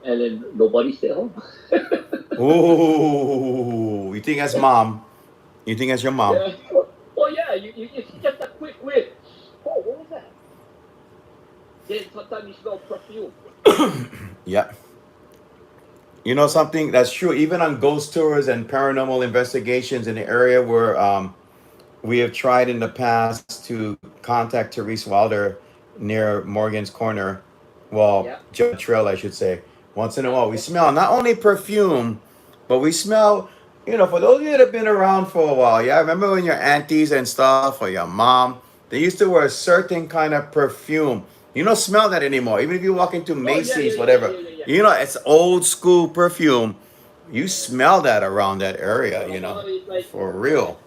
And then nobody stay home.
Oh, you think that's mom? You think that's your mom?
Yeah. Oh, yeah, it's just a quick whiff. Oh, what was that? Then sometimes you smell perfume.
Yeah. You know something that's true. Even on ghost tours and paranormal investigations in the area where we have tried in the past to contact Therese Wilder near Morgan's Corner, well,
Yeah,
Judd Trail, I should say. Once in a
yeah,
while, we smell not only perfume, but we smell. For those of you that have been around for a while, yeah, remember when your aunties and stuff or your mom, they used to wear a certain kind of perfume. You don't smell that anymore. Even if you walk into
Oh, yeah, yeah,
Macy's,
yeah,
whatever,
yeah, yeah, yeah.
it's old school perfume. You
Yeah.
smell that around that area,
It's like,
for real.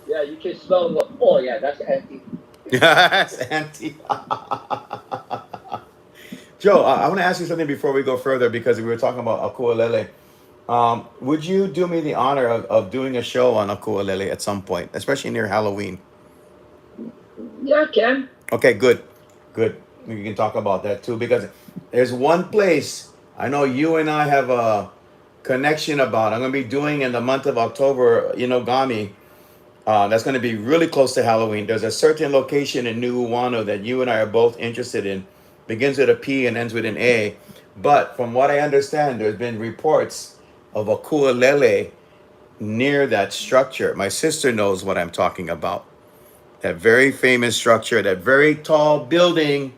yeah, you can smell what? Oh, yeah, that's empty.
Yes, Auntie. Joe, I want to ask you something before we go further because we were talking about Akualele. Would you do me the honor of doing a show on Akualele at some point, especially near Halloween?
Yeah, Ken.
Okay, good. Good. We can talk about that too because there's one place I know you and I have a connection about. I'm going to be doing in the month of October, Inogami. That's going to be really close to Halloween. There's a certain location in New Uwano that you and I are both interested in. Begins with a P and ends with an A. But from what I understand, there's been reports of a kualele near that structure. My sister knows what I'm talking about. That very famous structure, that very tall building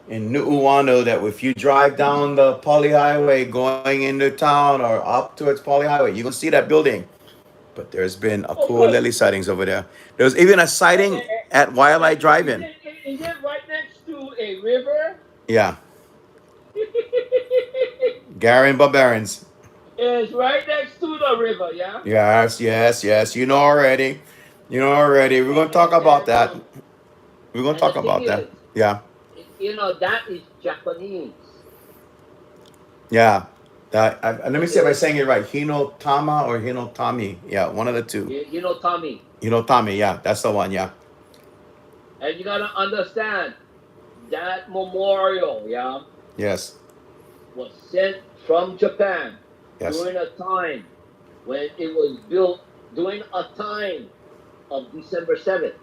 in Nu'uanu that if you drive down the Poly Highway going into town or up towards Poly Highway, you can see that building. But there's been
Of course.
Akualele sightings over there. There was even a sighting at Wildlife Drive-In.
Is it right next to a river?
Yeah, Garen Barbarans.
It's right next to the river, yeah?
Yes, yes, yes. You know already. You know already. We're gonna talk about
And,
that. We're gonna
and the
talk
thing
about that.
is,
Yeah,
that is Japanese.
yeah. Let me see if I'm
Okay?
saying it right. Hinotama or Hinotami. Yeah, one of the two.
Tommy.
Hinotami. Yeah, that's the one. Yeah.
And you gotta understand that memorial, yeah,
Yes.
was sent from Japan
Yes.
during a time when it was built during a time of December 7th.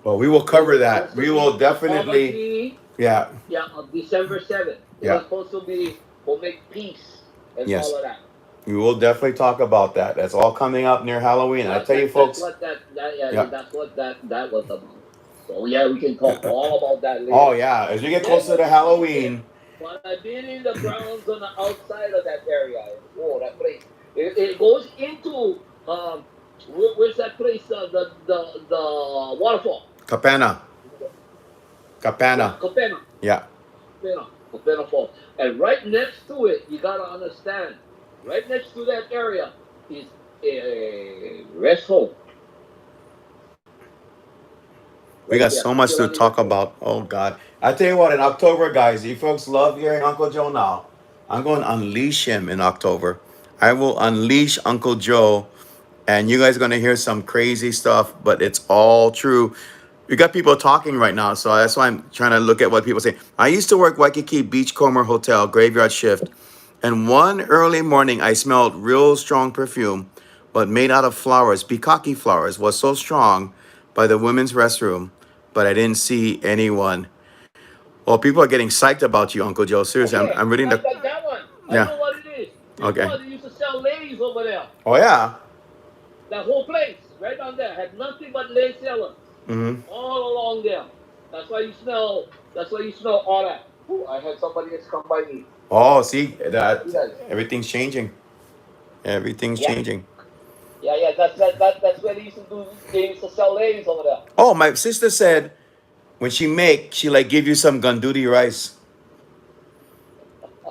Well, we will
It
cover
was
that.
supposed to
We will
be
definitely.
apology,
Yeah.
yeah, of December 7th. It
Yeah.
was supposed to be for make peace and all
Yes.
of that.
We will definitely talk about that. That's all coming up near Halloween. I
Yeah,
tell you,
that's
folks.
what yeah,
Yeah.
that's what that was about. So yeah, we can talk all about that
Oh
later.
yeah. As we get
Then
closer
when
to
you go there,
Halloween.
when I've been in the grounds on the outside of that area, oh, that place, it goes into where's that place? The waterfall.
Capana.
Yeah,
Capana.
Copena.
Yeah.
Copena Falls. And right next to it, you gotta understand, right next to that area is a rest home.
We
Right
got
there,
so much to
Kapilani
talk
Rest Home.
about. Oh God. I tell you what, in October, guys, you folks love hearing Uncle Joe now. I'm going to unleash him in October. I will unleash Uncle Joe, and you guys are going to hear some crazy stuff, but it's all true. We got people talking right now, so that's why I'm trying to look at what people say. I used to work Waikiki Beachcomber Hotel graveyard shift, and one early morning I smelled real strong perfume, but made out of flowers. Pikaki flowers was so strong by the women's restroom, but I didn't see anyone. Well, people are getting psyched about you, Uncle Joe. Seriously,
Okay,
I'm reading the.
that one. I
Yeah.
know what it is.
Okay.
Before they used to sell ladies over there.
Oh yeah.
That whole place, right down there, had nothing but lay sellers
Mm-hmm.
all along there. That's why you smell. That's why you smell all that. Ooh, I had somebody else come by me.
Oh, see
You
that
guys.
everything's changing. Everything's
Yeah,
changing.
yeah. That's where they used to do. They used to sell ladies over there.
Oh, my sister said when she make, she like give you some ganduri rice.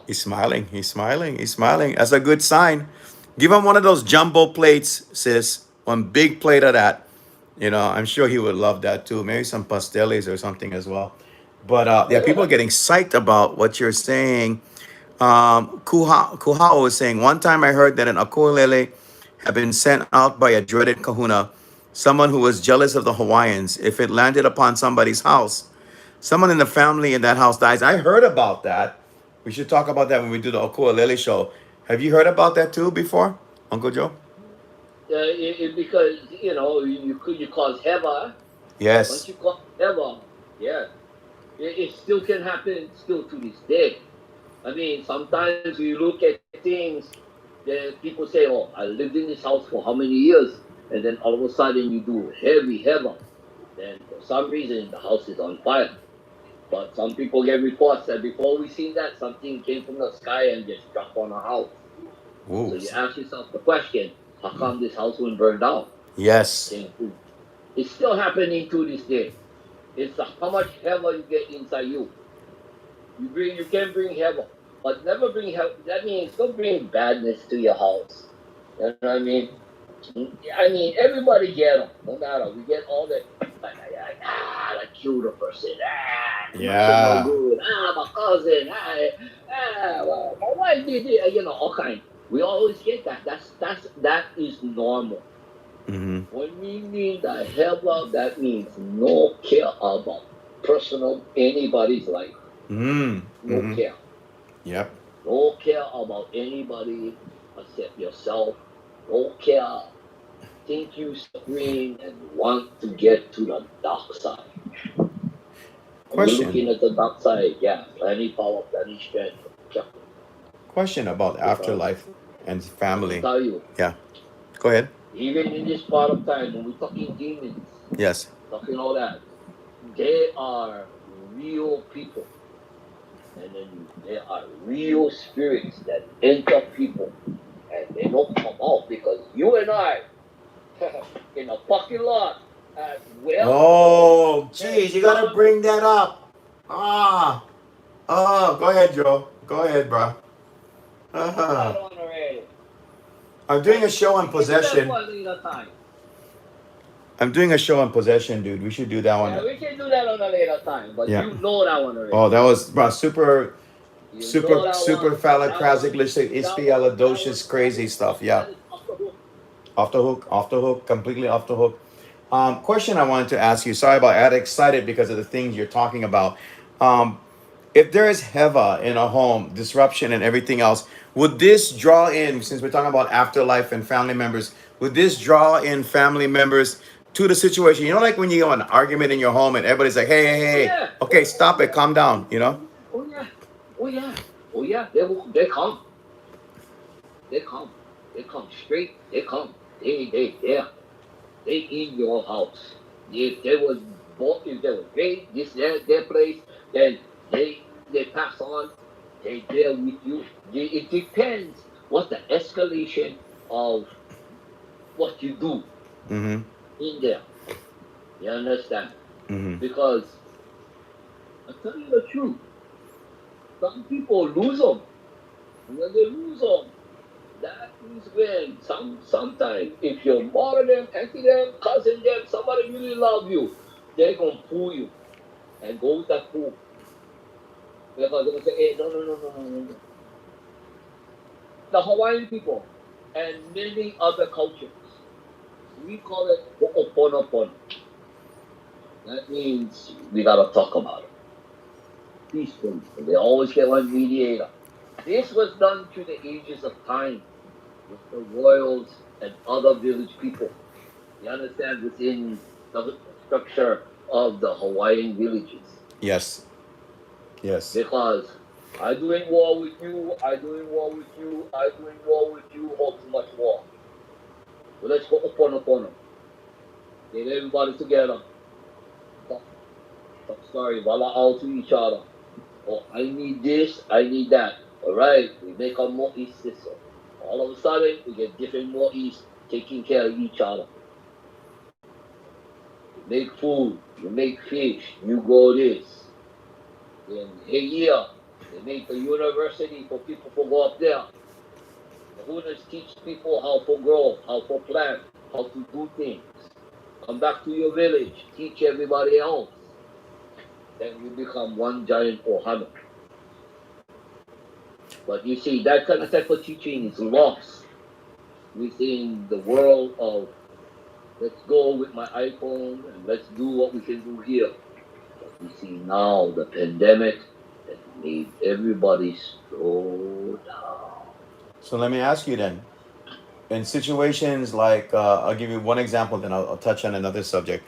He's smiling. He's smiling. He's smiling. That's a good sign. Give him one of those jumbo plates, sis. One big plate of that. You know, I'm sure he would love that too. Maybe some pasteles or something as well. But yeah, people are getting psyched about what you're saying. Kuhao was saying, one time I heard that an ukulele had been sent out by a dreaded kahuna, someone who was jealous of the Hawaiians. If it landed upon somebody's house, someone in the family in that house dies. I heard about that. We should talk about that when we do the ukulele show. Have you heard about that too before, Uncle Joe?
Because you cause heva. Once
Yes.
you cause heva, yeah, it still can happen still to this day. I mean, sometimes you look at things that people say, "Oh, I lived in this house for how many years," and then all of a sudden you do heavy heva. Then for some reason the house is on fire. But some people get reports that before we seen that, something came from the sky and just dropped on a house. So
Ooh.
you ask yourself the question, how come this house wouldn't burn down?
Yes.
Same thing. It's still happening to this day. It's how much heaven you get inside you. You can bring heaven, but never bring heaven. That means don't bring badness to your house. You know what I mean? I mean, everybody get them. No matter. We get all the the cuter person. She no
Yeah.
good. My cousin. Well, my wife did it. All kind. We always get that. That is normal.
Mm-hmm.
When we mean the hell that means no care about personal anybody's life.
Mm.
No
Mm-hmm.
care.
Yep.
No care about anybody except yourself. No care. Think you suffering and want to get to the dark side. When you're
Question.
looking at the dark side, yeah, plenty power, plenty strength. Careful.
Question about
Because
afterlife and
let me
family.
tell you,
Yeah. Go ahead.
even in this part of time when we're talking demons,
Yes.
talking all that, they are real people. And then there are real spirits that enter people and they don't come out because you and I in a parking lot at well
Oh,
and
geez, you gotta
John
bring that up. Ah. Oh, go ahead, Joe. Go ahead, bro.
that
Uh-huh.
on already.
I'm doing a show
We
on
can do that
possession.
one in a time.
I'm doing a show on possession, dude. We should do that one.
Yeah, we can do that on a later time, but
Yeah.
you know that one
Oh,
already.
that was bro, super,
You know
super,
that
super
one.
ispialidocious, crazy stuff. Yeah.
That is off the hook.
Off the hook, completely off the hook. Question I wanted to ask you. Sorry about. I got excited because of the things you're talking about. Um, if there is heva in a home, disruption and everything else, would this draw in? Since we're talking about afterlife and family members, would this draw in family members to the situation? You know, like when you have an argument in your home and everybody's like, "Hey, hey,
Oh
hey,
yeah.
okay, stop it, calm down." You know?
Oh yeah. Oh yeah. Oh yeah. They come. They come. They come straight. They come. They there. They in your house. If they was bought, if they was raised this their place, then they pass on. They there with you. It depends what the escalation of what you do
Mm-hmm.
in there. You understand?
Mm-hmm.
Because I tell you the truth, some people lose them. And when they lose them, that is when sometimes if your mother them, auntie them, cousin them, somebody really love you, they're gonna pull you and go with that pull. Because they're gonna say, hey, no, no, no, no, no, no, no. The Hawaiian people and many other cultures, we call it ho'oponopono. That means we gotta talk about it peacefully. And they always get one mediator. This was done through the ages of time with the royals and other village people. You understand within the structure of the Hawaiian villages.
Yes. Yes.
Because I doing war with you, I doing war with you, I doing war with you, all too much war. So let's go upon them. Get everybody together. Talk, talk story, wala out to each other. Oh, I need this, I need that. Alright, we make a Mo'is system. All of a sudden, we get different Mo'is taking care of each other. You make food, you make fish, you grow this. Then, hey, yeah, they make a university for people to go up there. The Hunas teach people how to grow, how to plant, how to do things. Come back to your village, teach everybody else. Then you become one giant Ohana. But you see, that kind of type of teaching is lost within the world of let's go with my iPhone and let's do what we can do here. But you see now the pandemic has made everybody slow down.
So let me ask you then. In situations like, I'll give you one example, then I'll touch on another subject.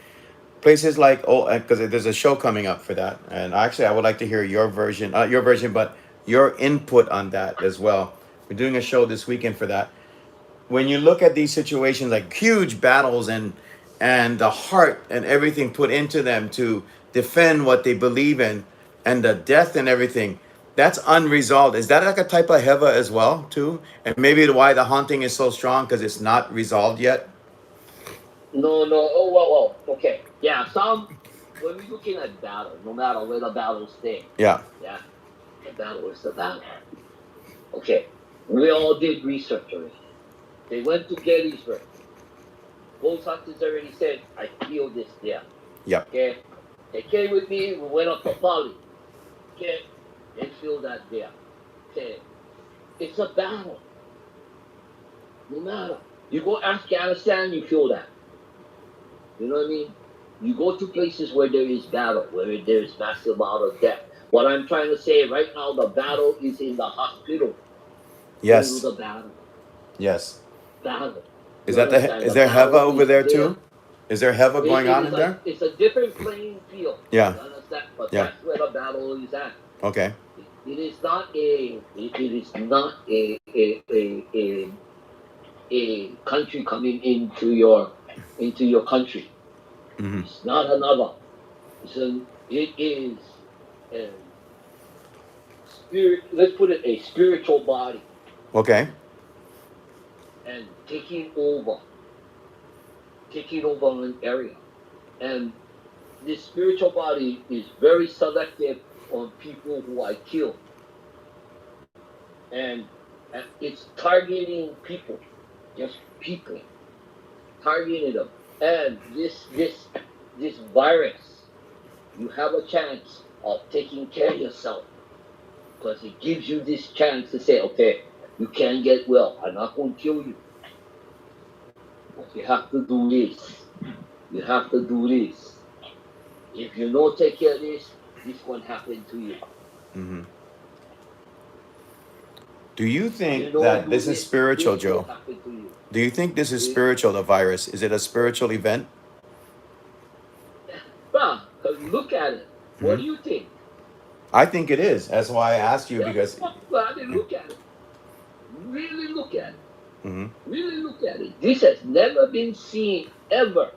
Places like, oh, because there's a show coming up for that, and actually, I would like to hear your version, but your input on that as well. We're doing a show this weekend for that. When you look at these situations like huge battles and the heart and everything put into them to defend what they believe in and the death and everything, that's unresolved. Is that like a type of heva as well too? And maybe why the haunting is so strong because it's not resolved yet.
No, no, oh, well, okay. Yeah, when we're looking at battle, no matter where the battle stay,
Yeah.
yeah, the battle is the battle. Okay, we all did research already. They went to Gettysburg. Both hunters already said, I feel this there.
Yep.
Okay, they came with me, we went up to Bali. Okay, they feel that there. Okay, it's a battle. No matter. You go Afghanistan, you feel that. You know what I mean? You go to places where there is battle, where there is massive amount of death. What I'm trying to say right now, the battle is in the hospital. Go
Yes.
to the battle.
Yes.
Battle.
Is
You
that
understand?
is
The
there heva
battle
over
is
there
there.
too? Is there heva going
It
on
is
in there?
it's a different playing field.
Yeah.
You understand? But
Yeah.
that's where the battle is at.
Okay.
It is not it is not a country coming into your country.
Mm-hmm.
It's not another. It is a spirit. Let's put it a spiritual body
Okay.
and taking over an area. And this spiritual body is very selective on people who I kill, and it's targeting people, just people, targeting them. And this virus, you have a chance of taking care of yourself because it gives you this chance to say, okay, you can get well. I'm not going to kill you, but you have to do this. You have to do this. If you don't take care of this won't happen to you.
Mm-hmm. Do you
You
think
don't
that
do
this is
this,
spiritual,
this will
Joe?
happen to you.
Do you think this is
It,
spiritual, the virus? Is it a spiritual event?
Bruh, because look at it. What
Hmm.
do you think?
I think it is. That's why I asked you
Yeah,
because.
fuck about it. Look at it. Really look at it.
Hmm.
Really look at it. This has never been seen ever.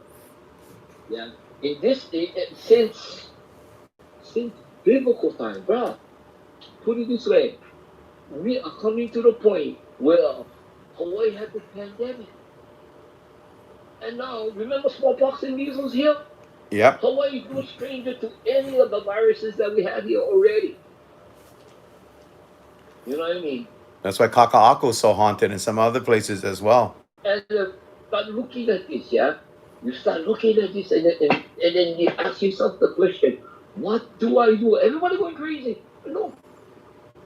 Yeah. In this since biblical time, bruh. Put it this way. We are coming to the point where Hawaii had the pandemic. And now, remember smallpox and measles here?
Yep.
Hawaii is no stranger to any of the viruses that we have here already. You know what I mean?
That's why Kaka'ako is so haunted and some other places as well.
And start looking at this, yeah? You start looking at this and then you ask yourself the question, what do I do? Everybody going crazy. No,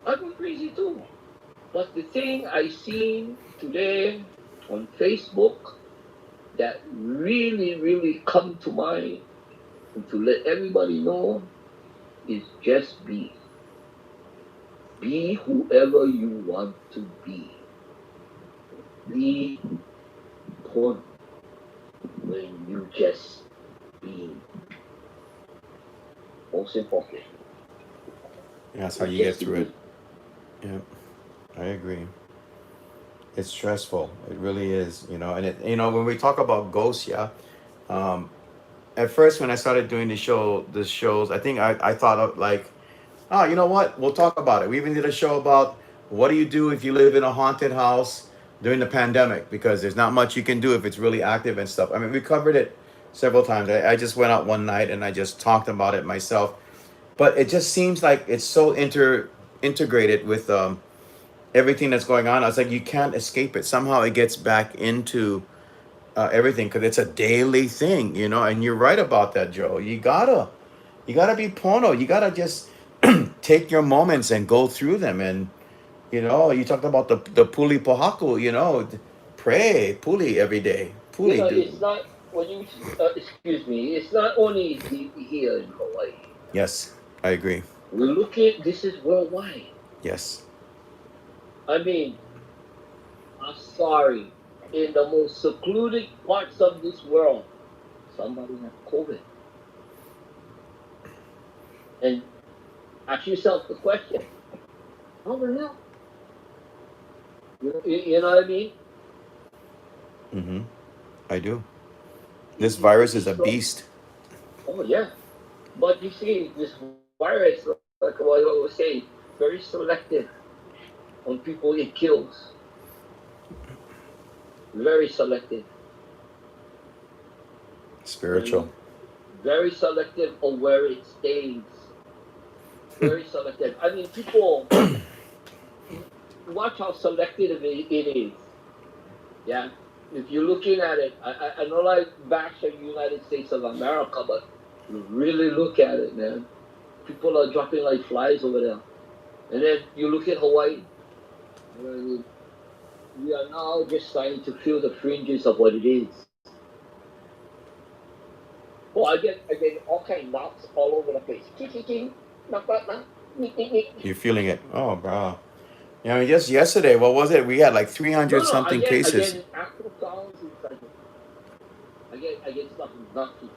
I'm going crazy too. But the thing I seen today on Facebook that really, really come to mind and to let everybody know is just be. Be whoever you want to be. Be porn when you just be. Most important.
Yeah, that's how you get
Just
through it.
be.
Yep. I agree. It's stressful. It really is, and when we talk about ghosts, yeah. Um, at first, when I started doing the shows, I think I thought of like, oh, you know what? We'll talk about it. We even did a show about what do you do if you live in a haunted house during the pandemic, because there's not much you can do if it's really active and stuff. I mean, we covered it several times. I just went out one night and I just talked about it myself. But it just seems like it's so integrated with everything that's going on. I was like, you can't escape it. Somehow it gets back into everything because it's a daily thing, And you're right about that, Joe. You gotta be pono. You gotta just take your moments and go through them. And you talked about the puli pohaku. Pray puli every day. Puli, dude.
It's not when you excuse me. It's not only here in Hawaii.
Yes, I agree.
We look at this is worldwide.
Yes.
I mean, I'm sorry. In the most secluded parts of this world, somebody has COVID. And ask yourself the question, how the hell? You know what I mean?
Mm-hmm. I do. This virus is
It's
a
so,
beast.
oh yeah. But you see, this virus, like what I was saying, very selective on people it kills. Very selective.
Spiritual.
And very selective on where it stays. Very selective. I mean, people watch how selective it is. Yeah. If you're looking at it, I know like bash the United States of America, but you really look at it, man. People are dropping like flies over there. And then you look at Hawaii. You know what I mean? We are now just starting to feel the fringes of what it is. Oh, I get all kind of knocks all over the place. King, king, king, knock, knock, knock, nick, nick, nick.
You're feeling it. Oh, bro. I mean, just yesterday, what was it? We had like 300
No,
something
I
cases.
get actual sounds. It's like I get stuff knocking.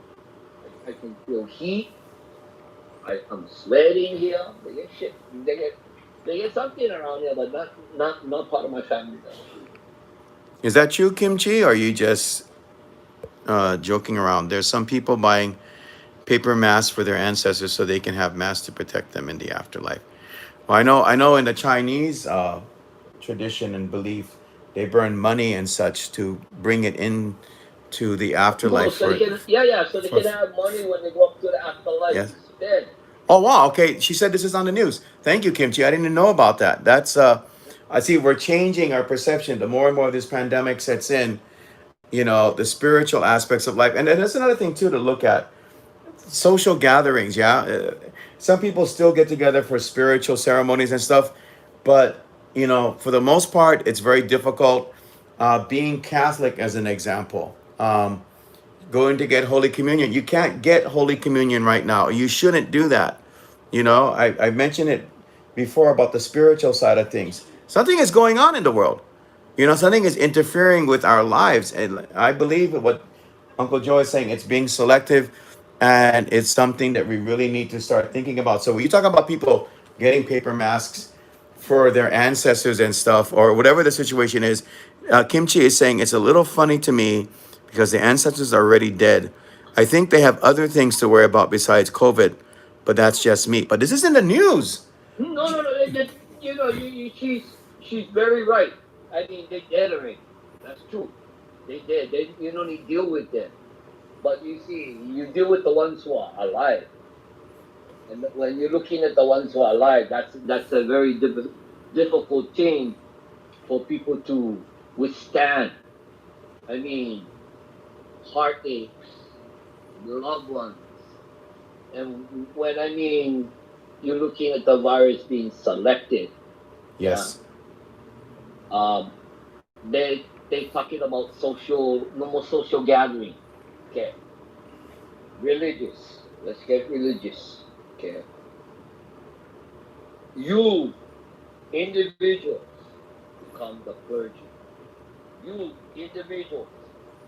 I can feel heat. I'm sweating here. They get shit. They get something around here, but not part of my family though.
Is that true, Kimchi? Or are you just joking around? There's some people buying paper masks for their ancestors so they can have masks to protect them in the afterlife. Well, I know in the Chinese tradition and belief, they burn money and such to bring it in to the
Oh,
afterlife
so they can so they
for
can have money when they go up to the afterlife
yes.
instead.
Oh wow, okay. She said this is on the news. Thank you, Kimchi. I didn't know about that. That's I see we're changing our perception. The more and more this pandemic sets in, the spiritual aspects of life. And then that's another thing too to look at. Social gatherings, yeah. Some people still get together for spiritual ceremonies and stuff, but for the most part, it's very difficult. Being Catholic, as an example, going to get Holy Communion. You can't get Holy Communion right now. You shouldn't do that. I mentioned it before about the spiritual side of things. Something is going on in the world. Something is interfering with our lives. And I believe what Uncle Joe is saying, it's being selective, and it's something that we really need to start thinking about. So when you talk about people getting paper masks for their ancestors and stuff, or whatever the situation is, Kimchi is saying it's a little funny to me because the ancestors are already dead. I think they have other things to worry about besides COVID, but that's just me. But this is in the news.
No. She's very right. I mean, they dead already. That's true. They dead. You don't need to deal with them. But you see, you deal with the ones who are alive. And when you're looking at the ones who are alive, that's a very difficult thing for people to withstand. I mean, heartaches, loved ones. And when I mean you're looking at the virus being selected, yeah,
Yes.
um, they talking about normal social gathering. Okay, religious. Let's get religious. Okay, you individuals become the clergy. You individuals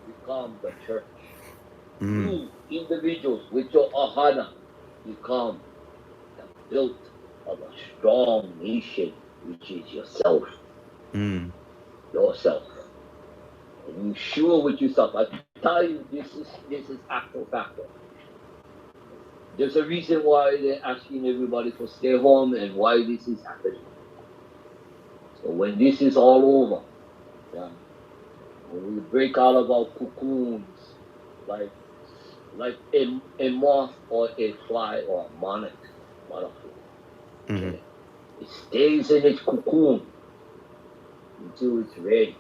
become the church.
Mm.
You individuals with your ahana become the built of a strong nation, which is yourself.
Mm.
Yourself. And you sure with yourself. I tell you, this is actual factor. There's a reason why they're asking everybody to stay home and why this is happening. So when this is all over, yeah, when we break out of our cocoons, like like a moth or a fly or a monarch,
Mm.
okay, it stays in its cocoon until it's ready.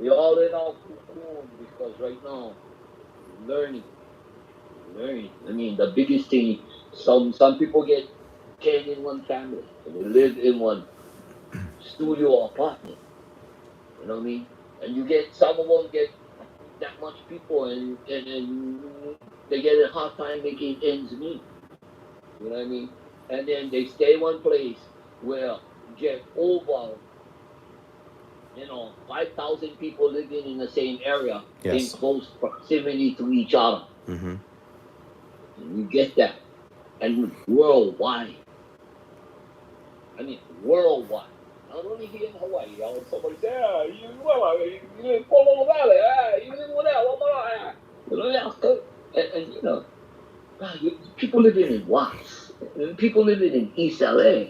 We all in our cocoon because right now we're learning. I mean, the biggest thing, some people get 10 in one family and they live in one studio or apartment. You know what I mean? And you get some of them get that much people and they get a hard time making ends meet. You know what I mean? And then they stay one place where you get over 5,000 people living in the same area in
Yes.
close proximity to each other.
Mm-hmm.
And you get that. And worldwide. I mean, worldwide. Not only here in Hawaii. Somebody say, you live in Manoa Valley. You live over there. You know, and people living in Watts. People living in East LA.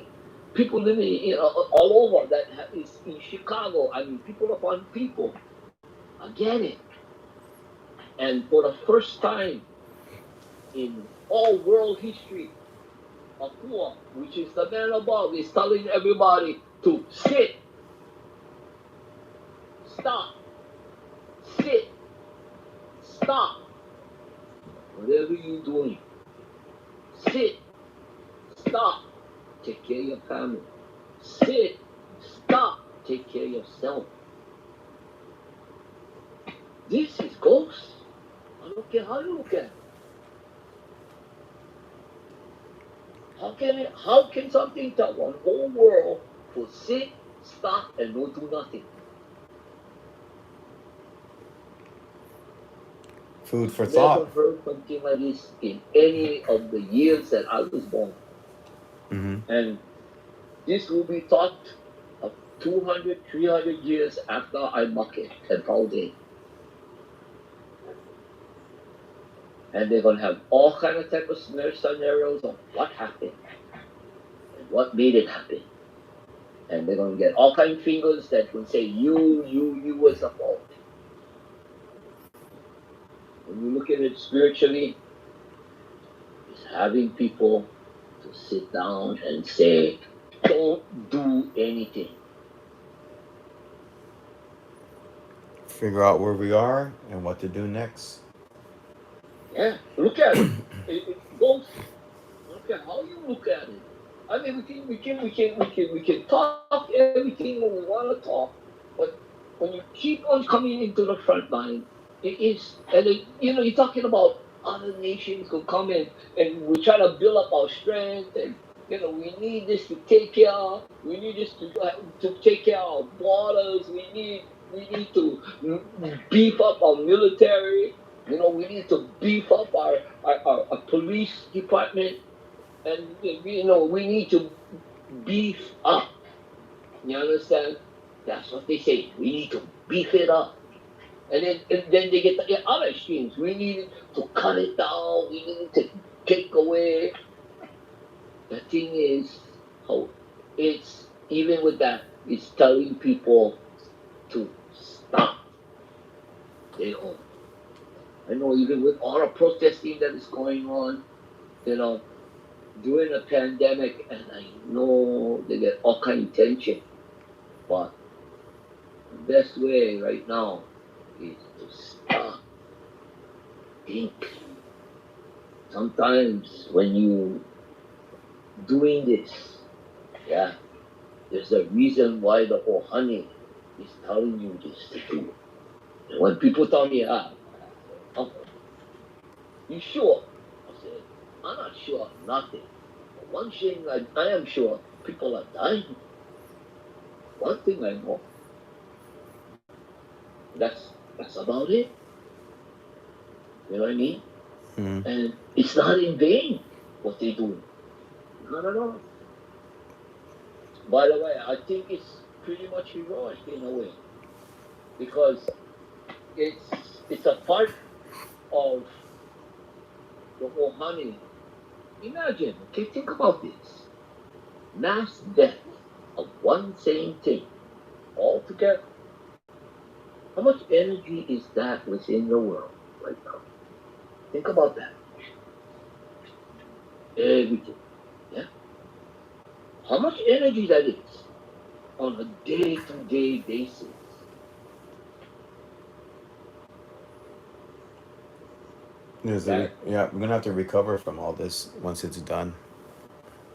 People living, all over that is in Chicago. I mean, people upon people. I get it. And for the first time in all world history, Akua, which is the man above, is telling everybody to sit, stop, sit, stop. Whatever you're doing, sit, stop, take care of your family. Sit, stop, take care of yourself. This is ghosts. I don't care how you look at it. How can something tell one whole world to sit, stop, and not do nothing?
Food for
Never
thought.
heard something like this in any of the years that I was born.
Mm-hmm.
And this will be taught of 200, 300 years after I mark it and found it. And they're going to have all kind of type of scenarios of what happened and what made it happen. And they're going to get all kind of fingers that will say, you was the fault. When you look at it spiritually, it's having people to sit down and say, don't do anything.
Figure out where we are and what to do next.
Yeah, look at it. It goes. Look at how you look at it. I mean, we can talk everything when we want to talk, but when you keep on coming into the front line, it is, and then, you're talking about other nations will come in, and we try to build up our strength, and we need this to take care. We need this to take care of our borders. We need to beef up our military. We need to beef up our police department, and we need to beef up. You understand? That's what they say. We need to beef it up. And then they get the other extremes. We need to cut it down. We need to take away. The thing is, how it's even with that, it's telling people to stop. They don't. I know even with all the protesting that is going on, you know, during a pandemic, and I know they get all kind of tension, but the best way right now is to stop, think. Sometimes when you doing this, yeah, there's a reason why the Ohane is telling you this to do. And when people tell me, Uncle, you sure? I said, I'm not sure of nothing. But one thing I am sure, people are dying. One thing I know. That's about it. You know what I mean?
Mm.
And it's not in vain what they do. Not at all. By the way, I think it's pretty much heroic in a way because it's a part of the Ohane. Imagine, okay, think about this. Mass death of one same thing altogether. How much energy is that within the world right now? Think about that. Everything. Yeah? How much energy that is on a day-to-day basis. That
Yeah, we're gonna have to recover from all this once it's done.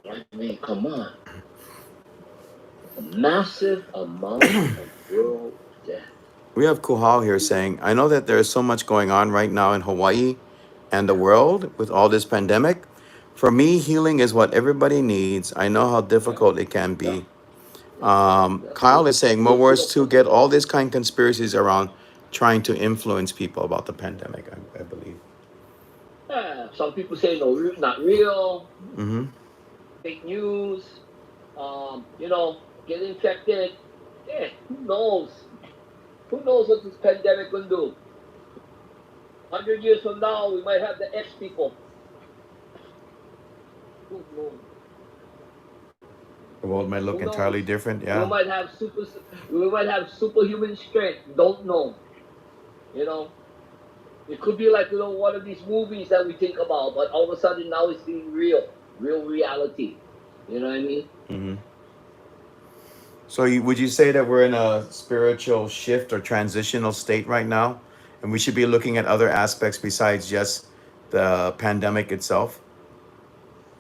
I mean, come on. A massive amount of world death.
We have Kuhal here saying, I know that there is so much going on right now in Hawaii and the world with all this pandemic. For me, healing is what everybody needs. I know how
Yeah,
difficult it can
yeah,
be.
yeah, yeah.
Kyle is saying more words
Look,
to get all these kind of conspiracies around trying to influence people about the pandemic, I believe.
some people say no, not real,
Mm-hmm.
fake news. Get infected. Yeah, who knows? Who knows what this pandemic will do? 100 years from now, we might have the X people. Who knows?
The world might look
Who
entirely
knows?
different.
We
Yeah.
might have super. We might have superhuman strength. Don't know. You know, it could be like one of these movies that we think about, but all of a sudden now it's being real reality. You know what I mean?
Mm-hmm. So, would you say that we're in a spiritual shift or transitional state right now, and we should be looking at other aspects besides just the pandemic itself?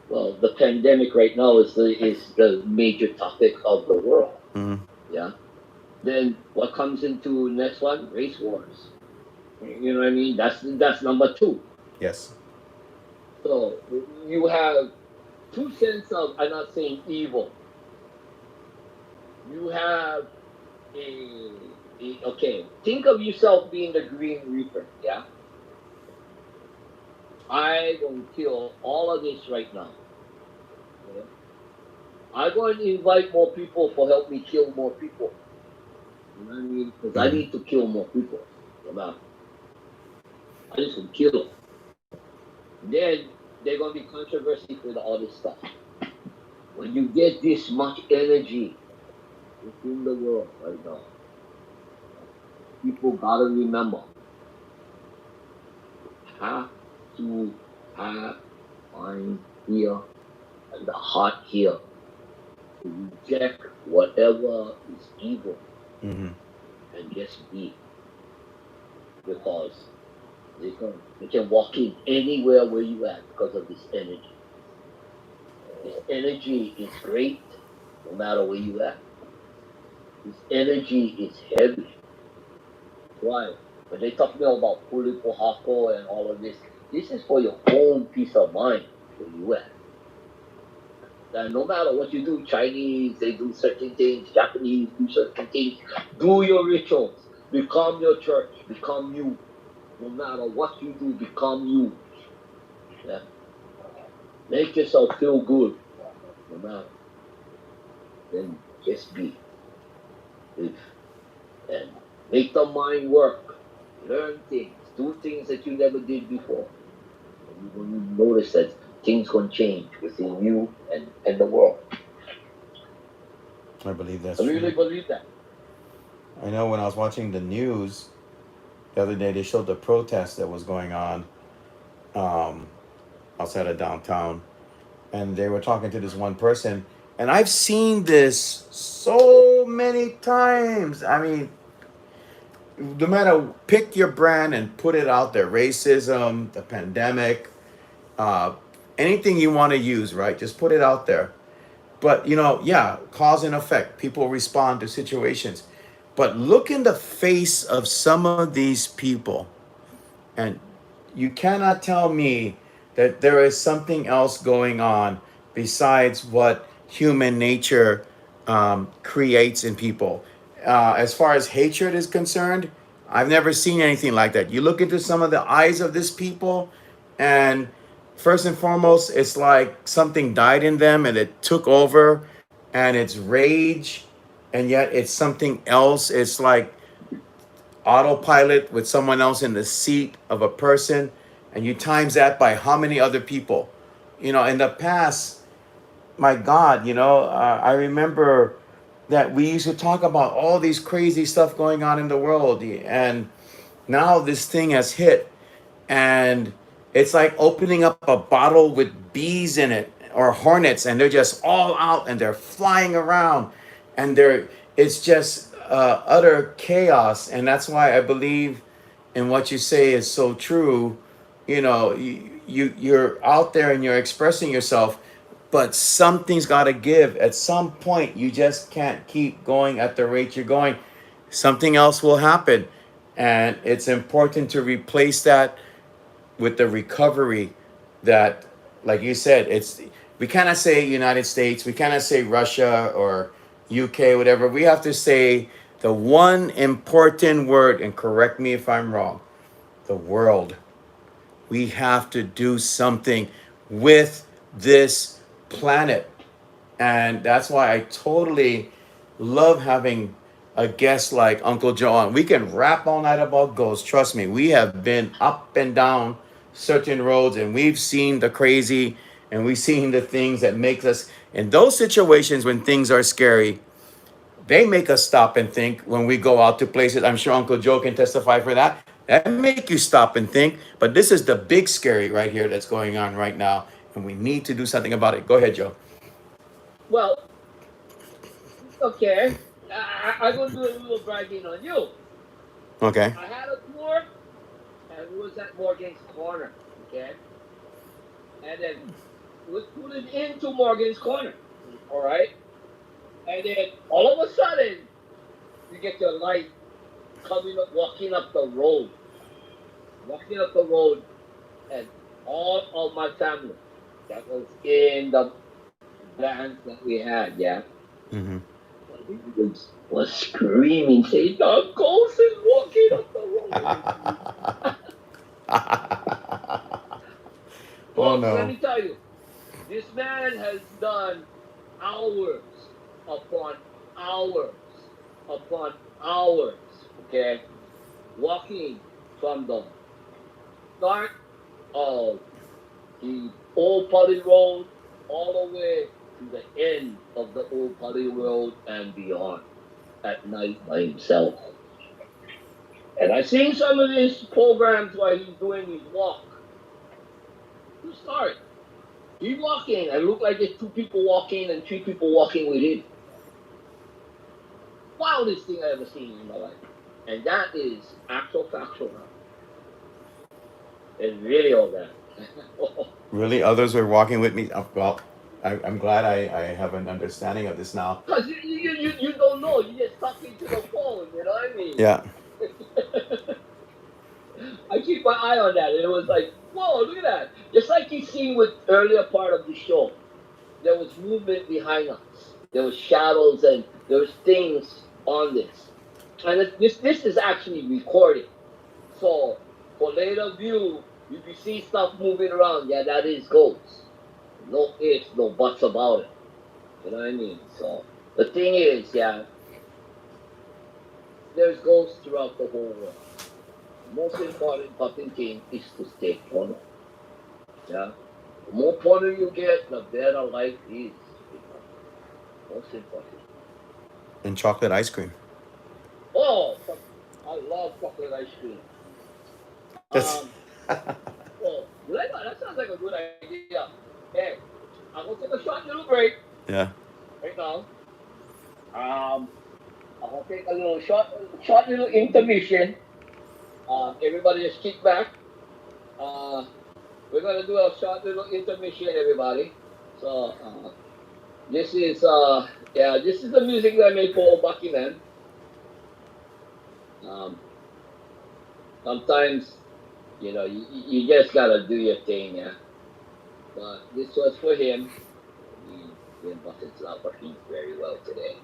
Well, the pandemic right now is the major topic of the world.
Mm-hmm.
Yeah. Then what comes into next one? Race wars. You know what I mean? That's number two.
Yes.
So you have two sense of. I'm not saying evil. You have okay. Think of yourself being the Green Reaper. Yeah. I gonna kill all of this right now. Okay? I'm going to invite more people for help me kill more people. You know what I mean? Because I
Mm-hmm.
need to kill more people. No matter. I just gonna kill them. Then they're gonna be controversy with all this stuff. When you get this much energy within the world right now, people gotta remember have to have mind here and the heart here to reject whatever is evil
Mm-hmm.
and just be because they can walk in anywhere where you at because of this energy. This energy is great no matter where you at. This energy is heavy. Why? When they talk about puli pohako and all of this is for your own peace of mind where you at. And no matter what you do, Chinese, they do certain things, Japanese do certain things. Do your rituals. Become your church. Become you. No matter what you do, become you. Yeah. Make yourself feel good. No matter. Then just be. Live. And make the mind work. Learn things. Do things that you never did before. And you're going to notice that things going to change within you and the world.
I believe
I
that's true.
really believe that.
I know when I was watching the news the other day they showed the protest that was going on um, outside of downtown, and they were talking to this one person, and I've seen this so many times. I mean, no matter, pick your brand and put it out there. Racism, the pandemic, uh, anything you want to use, right? Just put it out there. But yeah, cause and effect. People respond to situations. But look in the face of some of these people, and you cannot tell me that there is something else going on besides what human nature creates in people. As far as hatred is concerned, I've never seen anything like that. You look into some of the eyes of this people, and first and foremost, it's like something died in them and it took over, and it's rage, and yet it's something else. It's like autopilot with someone else in the seat of a person, and you times that by how many other people. In the past, my God, I remember that we used to talk about all these crazy stuff going on in the world, and now this thing has hit, and it's like opening up a bottle with bees in it or hornets, and they're just all out and they're flying around, and it's just utter chaos. And that's why I believe in what you say is so true. You're out there and you're expressing yourself, but something's got to give at some point. You just can't keep going at the rate you're going. Something else will happen, and it's important to replace that with the recovery. That, like you said, we cannot say United States, we cannot say Russia or UK, whatever. We have to say the one important word, and correct me if I'm wrong: the world. We have to do something with this planet. And that's why I totally love having a guest like Uncle Joe on. We can rap all night about ghosts. Trust me, we have been up and down certain roads, and we've seen the crazy, and we've seen the things that make us, in those situations when things are scary, they make us stop and think when we go out to places. I'm sure Uncle Joe can testify for that. That make you stop and think. But this is the big scary right here that's going on right now, and we need to do something about it. Go ahead, Joe.
Well, okay. I'm going to do a little bragging on you.
Okay.
I had a tour, and it was at Morgan's Corner, okay? And then it was pulling into Morgan's Corner, all right? And then all of a sudden, you get your light coming up, walking up the road, and all of my family that was in the vans that we had, yeah,
Mm-hmm.
was screaming, saying, "The ghost is walking up the road."
Oh
Folks, let
no.
me tell you, this man has done hours upon hours upon hours, okay, walking from the start of the Old Putty Road all the way to the end of the Old Putty Road and beyond at night by himself. And I've seen some of his programs where he's doing his walk. To start, he walking and look like there's two people walking and three people walking with him. Wildest thing I ever seen in my life. And that is actual factual. It's really all that.
Really? Others were walking with me? Well, I'm glad I have an understanding of this now.
Because you don't know. You just talking to the phone, you know what I mean?
Yeah.
I keep my eye on that, and it was like, whoa, look at that. Just like you seen with earlier part of the show, there was movement behind us. There was shadows and there was things on this. And this is actually recorded. So for later view, if you see stuff moving around, yeah, that is ghosts. No ifs, no buts about it. You know what I mean? So the thing is, yeah, there's ghosts throughout the whole world. The most important fucking thing is to stay pono. Yeah? The more pono you get, the better life is. Most important.
And chocolate ice cream.
Oh, I love chocolate ice cream.
That's
Well, that sounds like a good idea. Hey, I'm gonna take a short little break
yeah.
right now. Um, I'm gonna take a little short little intermission. Everybody just kick back. Uh, we're gonna do a short little intermission, everybody. So this is this is the music that I made for Bucky Man. Um, Sometimes you just gotta do your thing, yeah. But this was for him. He wasn't not working very well today.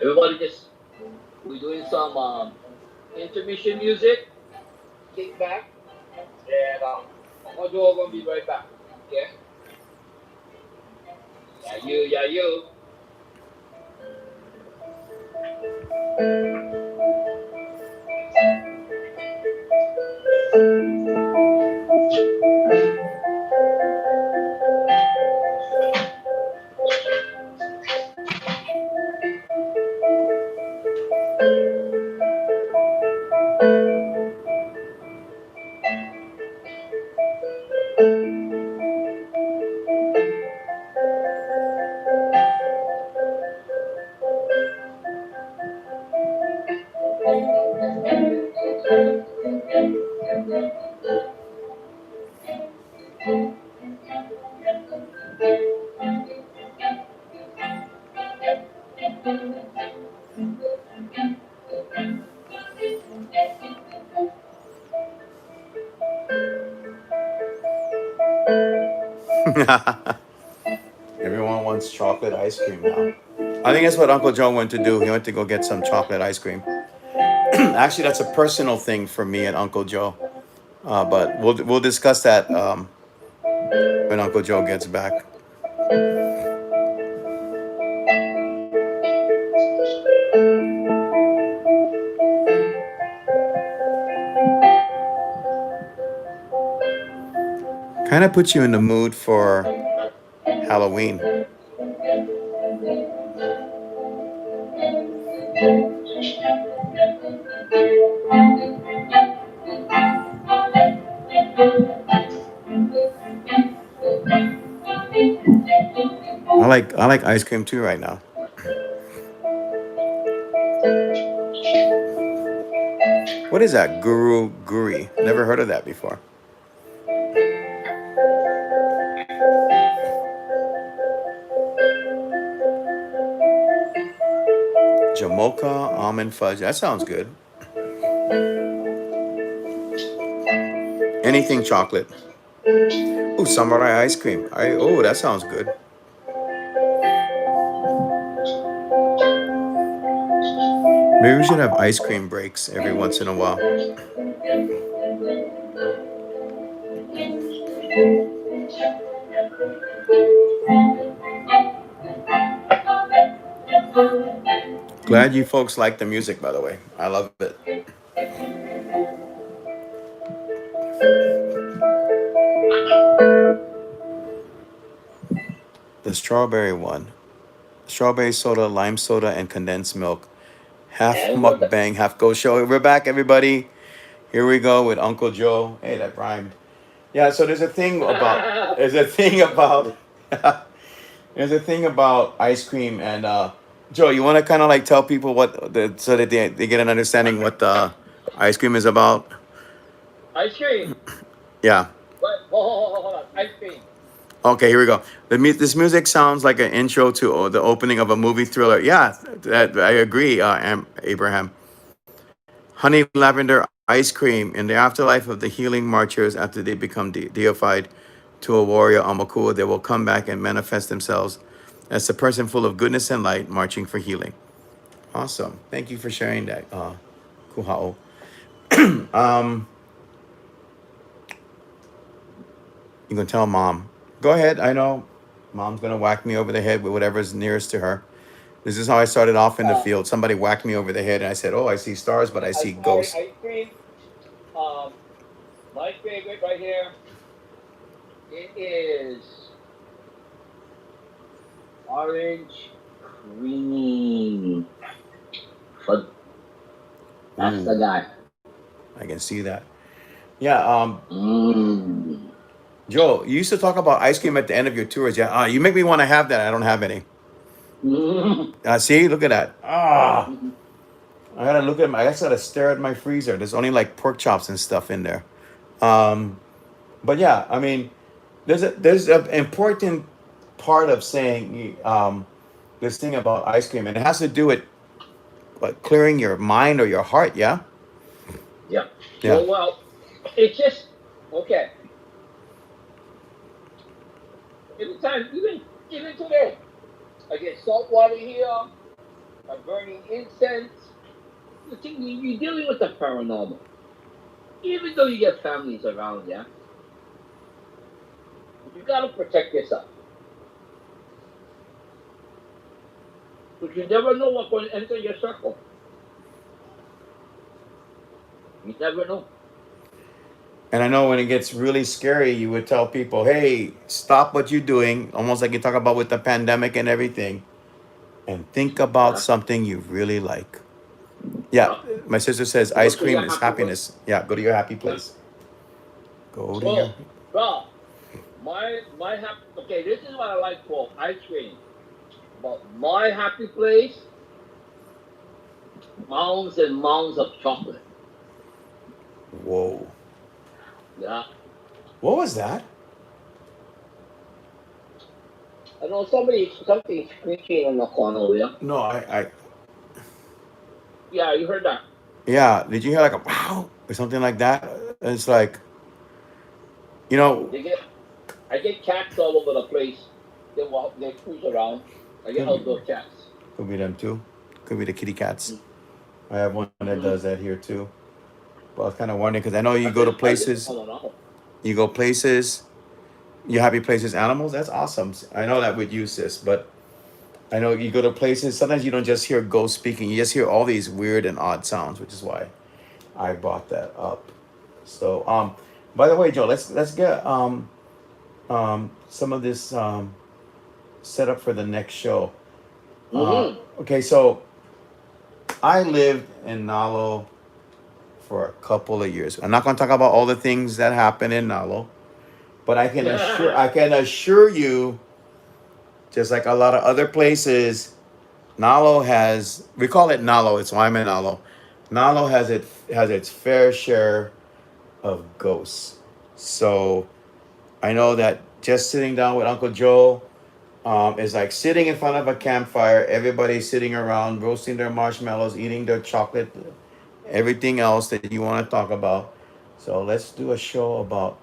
Everybody just we're doing some intermission music, kick back, and Mojo gonna be right back. Okay? Yeah, you.
Everyone wants chocolate ice cream now. I think that's what Uncle Joe went to do. He went to go get some chocolate ice cream. Actually, that's a personal thing for me and Uncle Joe. But we'll discuss that when Uncle Joe gets back. Kind of puts you in the mood for Halloween. I like ice cream too right now. What is that? Guru Guri. Never heard of that before. Jamocha almond fudge. That sounds good. Anything chocolate. Ooh, samurai ice cream. That sounds good. Maybe we should have ice cream breaks every once in a while. Glad you folks like the music, by the way. I love it. The strawberry one. Strawberry soda, lime soda, and condensed milk. Half
And what the
mukbang, half go show. We're back, everybody. Here we go with Uncle Joe. Hey, that rhymed. Yeah, so there's a thing about there's a thing about ice cream and Joe, you want to kind of like tell people so that they get an understanding what the ice cream is about?
ice cream.
Yeah.
What? Hold on. Ice cream.
Okay, here we go. This music sounds like an intro to the opening of a movie thriller. Yeah, I agree, Abraham. Honey lavender ice cream in the afterlife of the healing marchers after they become deified to a warrior Amakua, they will come back and manifest themselves as a person full of goodness and light marching for healing. Awesome. Thank you for sharing that, Kuhao. Um, you can tell mom. Go ahead. I know mom's going to whack me over the head with whatever's nearest to her. This is how I started off in the
Uh,
field. Somebody whacked me over the head and I said, oh, I see stars, but I see ghosts.
ice cream. Um, my favorite right here. It is Orange cream. But that's the
Ooh,
guy.
I can see that. Yeah,
Mmm.
Joe, you used to talk about ice cream at the end of your tours. Yeah, you make me want to have that. I don't have any.
Mm.
See, look at that. I gotta look at my. I gotta stare at my freezer. There's only like pork chops and stuff in there. Um, but yeah, I mean, there's an important part of saying this thing about ice cream, and it has to do with what, clearing your mind or your heart. Yeah,
Yeah.
yeah.
Well, it's just okay. Every time, even today, I get salt water here. I'm burning incense. You think you're dealing with the paranormal, even though you get families around. Yeah, you gotta protect yourself because you never know what's going to enter your circle. You never know.
And I know when it gets really scary, you would tell people, "Hey, stop what you're doing," almost like you talk about with the pandemic and everything, and think about
Yeah,
something you really like. Yeah,
yeah.
my sister says
Go
ice
to
cream
your
is
happy place.
happiness. Yeah, go to your happy
Yeah.
place. Go to your.
So, bro, my happy. Okay, this is what I like for ice cream. But my happy place, mounds and mounds of chocolate.
Whoa.
Yeah.
What was that?
I know something screeching in the corner over there.
No, I
Yeah, you heard that.
yeah. Did you hear like a wow or something like that? It's like, you know,
They get I get cats all over the place. They walk, they cruise around. I get
could be,
outdoor cats.
could be them too. Could be the kitty cats. I have one that
Mm-hmm.
does that here too. But I was kind of wondering because I know you go to
I think
places,
I don't know.
you go places, you happy places, animals. That's awesome. I know that with you, sis. But I know you go to places. Sometimes you don't just hear ghosts speaking. You just hear all these weird and odd sounds, which is why I brought that up. So, by the way, Joe, let's get some of this set up for the next show.
Mm-hmm.
Okay, so I lived in Nalo for a couple of years. I'm not going to talk about all the things that happened in Nalo, but I can assure you, just like a lot of other places, Nalo has, we call it Nalo. It's why I'm in Nalo. Nalo has its fair share of ghosts. So I know that just sitting down with Uncle Joe is like sitting in front of a campfire. Everybody's sitting around, roasting their marshmallows, eating their chocolate, everything else that you want to talk about. So let's do a show about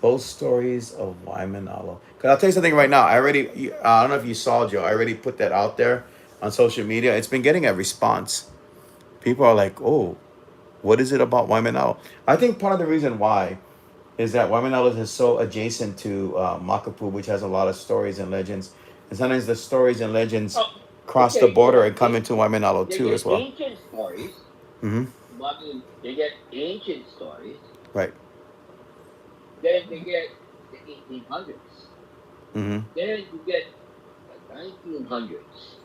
ghost stories of Waimanalo. Cause I'll tell you something right now. I don't know if you saw, Joe. I already put that out there on social media. It's been getting a response. People are like, "Oh, what is it about Waimanalo?" I think part of the reason why is that Waimanalo is so adjacent to Makapu, which has a lot of stories and legends. And sometimes the stories and legends
Oh,
cross the
okay, hold
border
on.
and come into Waimanalo
They
too
get
as well.
ancient stories.
Mm-hmm.
I mean, they get ancient stories.
Right.
Then they get the 1800s.
Mm-hmm.
Then you get the 1900s.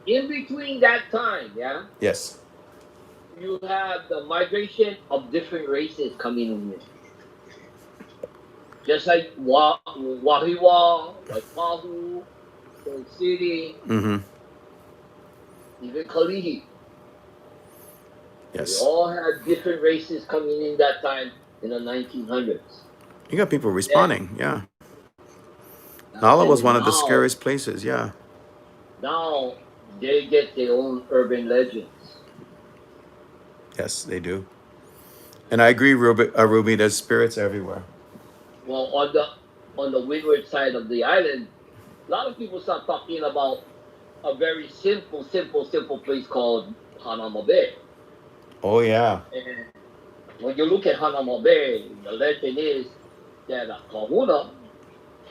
In between that time, yeah,
Yes.
you have the migration of different races coming in. Just like Wahiwa, Waipahu, Soul City,
Mm-hmm.
even Kalihi. They
Yes.
all had different races coming in that time in the 1900s.
You got people
Then,
responding. Yeah.
I'm
Nala
telling
was
you,
one of the scariest places. Yeah.
now they get their own urban legends.
Yes, they do. And I agree, Ruby. There's spirits everywhere.
Well, on the windward side of the island, a lot of people start talking about a very simple place called Hanama Bay.
Oh yeah.
And when you look at Hanama Bay, the legend is that a kahuna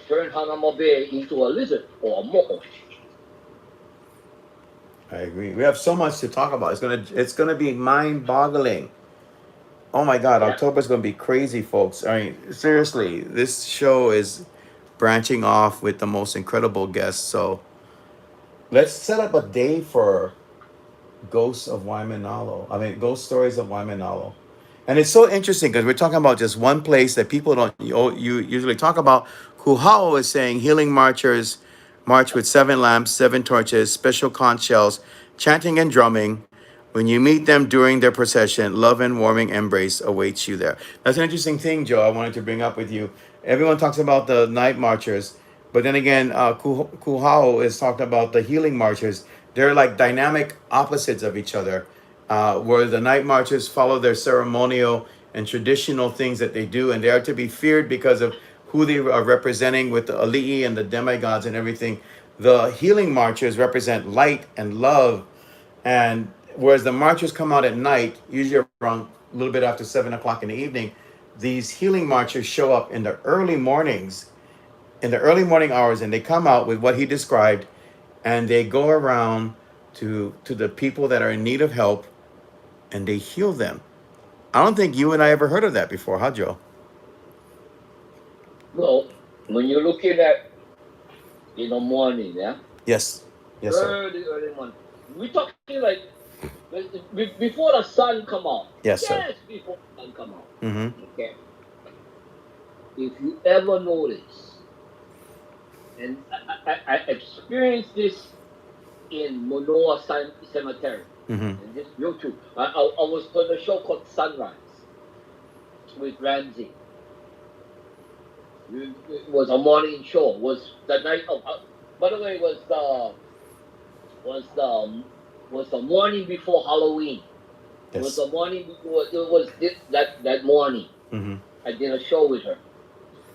turned Hanama Bay into a lizard or a mo'o.
I agree. We have so much to talk about. It's gonna be mind-boggling. Oh my God,
Yeah.
October's gonna be crazy, folks. I mean, seriously, this show is branching off with the most incredible guests. So let's set up a day for Ghosts of Waimanalo. I mean, Ghost Stories of Waimanalo. And it's so interesting because we're talking about just one place that people don't you usually talk about. Kuhao is saying healing marchers march with 7 lamps, 7 torches, special conch shells, chanting and drumming. When you meet them during their procession, love and warming embrace awaits you there. That's an interesting thing, Joe. I wanted to bring up with you. Everyone talks about the night marchers, but then again, Kuhao is talking about the healing marchers. They're like dynamic opposites of each other, where the night marchers follow their ceremonial and traditional things that they do, and they are to be feared because of who they are representing with the ali'i and the demigods and everything. The healing marchers represent light and love, and whereas the marchers come out at night, usually around a little bit after 7 o'clock in the evening, these healing marchers show up in the early mornings, in the early morning hours, and they come out with what he described, and they go around to the people that are in need of help, and they heal them. I don't think you and I ever heard of that before, huh, Joe?
Well, when you're looking at in the morning, yeah,
Yes. Yes, sir.
early morning, we're talking like before the sun come out.
Yes, sir.
Yes, before the sun come out.
Mm-hmm.
Okay. If you ever notice, and I experienced this in Manoa Cemetery,
Mm-hmm.
and this you too. I was on a show called Sunrise with Ramsey. It was a morning show. It was the night of. By the way, was the was the morning before Halloween. It was
Yes.
the morning before. It was that morning.
Mm-hmm.
I did a show with her.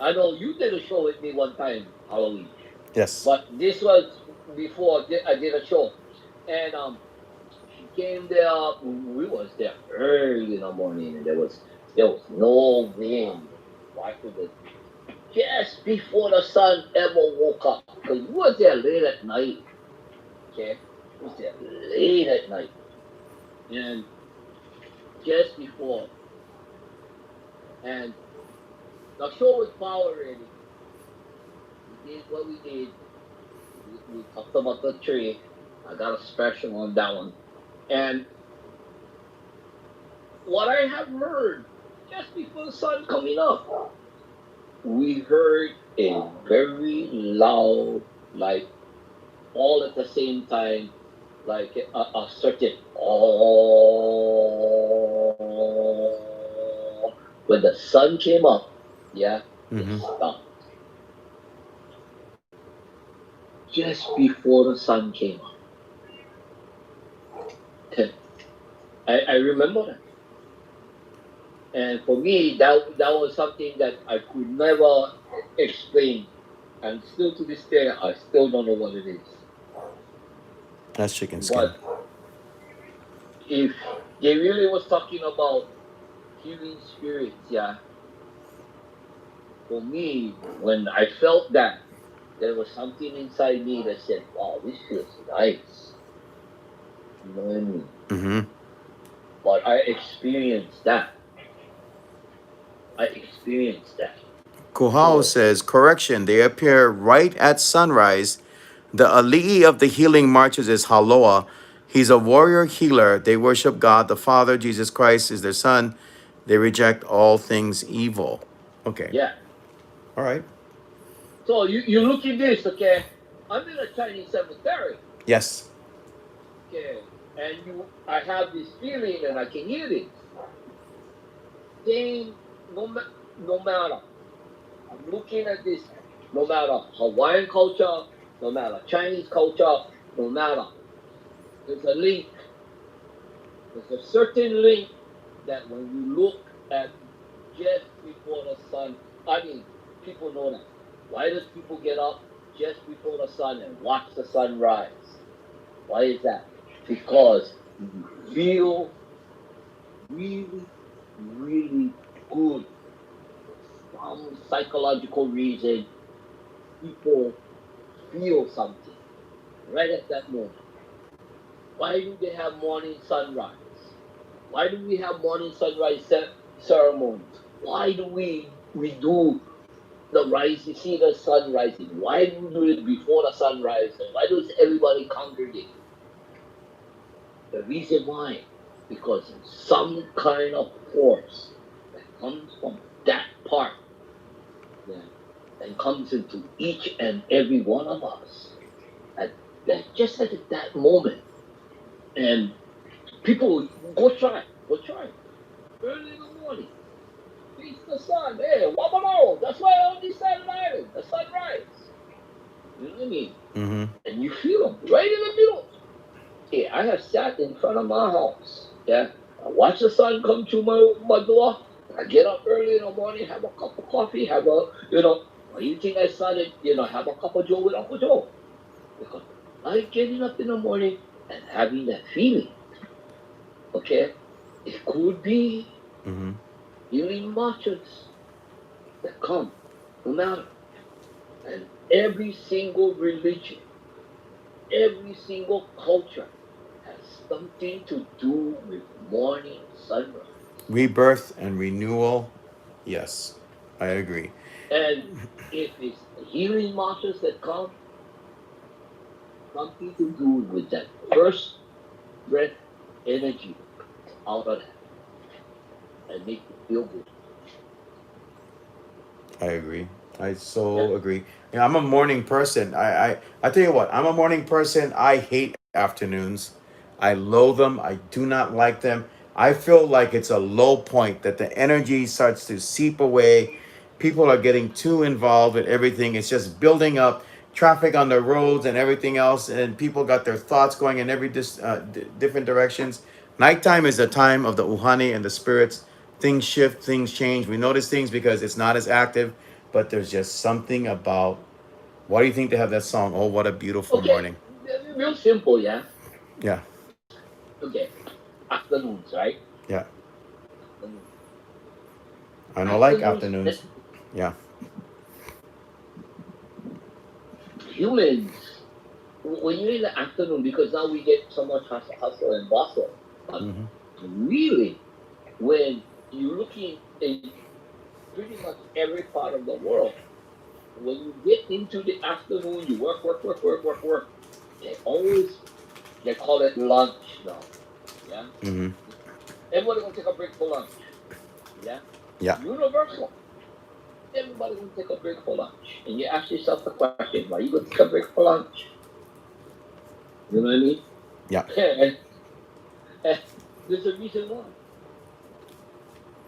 I know you did a show with me one time Halloween,
Yes.
but this was before I did a show, and she came there. We was there early in the morning, and there was no wind. Why could it? Just before the sun ever woke up, because we was there late at night. Okay, we was there late at night, and just before, and the show was power ready. We did what we did. We talked about the tree. I got a special on that one, and what I have heard just before the sun coming up, we heard a very loud, like all at the same time, like a certain oh. When the sun came up, yeah, it
Mm-hmm.
stopped just before the sun came up. I remember that. And for me, that was something that I could never explain. And still to this day, I still don't know what it is.
That's chicken skin.
But if they really was talking about healing spirits, yeah, for me, when I felt that, there was something inside me that said, wow, this feels nice. You know what I mean?
Mm-hmm.
But I experienced that. I experienced that.
Kuhao
So,
says, correction, they appear right at sunrise. The ali'i of the healing marches is Haloa. He's a warrior healer. They worship God the Father. Jesus Christ is their son. They reject all things evil. Okay.
yeah.
All right.
So you look at this, okay? I'm in a Chinese cemetery,
Yes.
okay? And I have this feeling and I can hear this. Saying, no matter. I'm looking at this, no matter Hawaiian culture, no matter Chinese culture, no matter. There's a link. There's a certain link that when you look at just before the sun, I mean, people know that. Why does people get up just before the sun and watch the sun rise? Why is that? Because you feel really, really good. Some psychological reason, people feel something right at that moment. Why do they have morning sunrise? Why do we have morning sunrise ceremonies? Why do we do the rise, you see the sun rising. Why do we do it before the sun rises? Why does everybody congregate? The reason why, because some kind of force that comes from that part, yeah, and comes into each and every one of us at just at that moment. And people go try early in the morning. Face the sun. Hey, wabamo. That's why on these seven islands, the sunrise. You know what I mean?
Mm-hmm.
And you feel them right in the middle. Yeah, I have sat in front of my house. Yeah, I watch the sun come through my door. I get up early in the morning, have a cup of coffee, have a, why you think I started, have a cup of Joe with Uncle Joe? Because I getting up in the morning and having that feeling. Okay, it could be
Mm-hmm.
healing mantras that come, no matter. And every single religion, every single culture has something to do with morning sunrise.
Rebirth and renewal. Yes, I agree.
And if it's healing mantras that come, something to do with that first breath energy out of that and make you feel good.
I agree. I
Yeah.
so agree. Yeah, I'm a morning person. I tell you what, I'm a morning person. I hate afternoons. I loathe them. I do not like them. I feel like it's a low point that the energy starts to seep away. People are getting too involved with everything. It's just building up traffic on the roads and everything else, and people got their thoughts going in every different directions. Nighttime is the time of the uhane and the spirits. Things shift, things change. We notice things because it's not as active, but there's just something about. Why do you think they have that song? Oh, what a beautiful
Okay,
morning.
real simple, yeah.
Yeah,
Okay, afternoons, right?
yeah.
Afternoons.
I don't like
Afternoons,
afternoons. Yeah.
humans, when you're in the afternoon, because now we get so much hustle and bustle, but
Mm-hmm.
really, when you're looking in pretty much every part of the world, when you get into the afternoon, you work. They always they call it lunch now. Yeah,
Mm-hmm.
everybody gonna take a break for lunch. Yeah,
Yeah.
universal. Everybody gonna take a break for lunch, and you ask yourself the question: why you gonna take a break for lunch? You know what I mean?
Yeah.
And there's a reason why.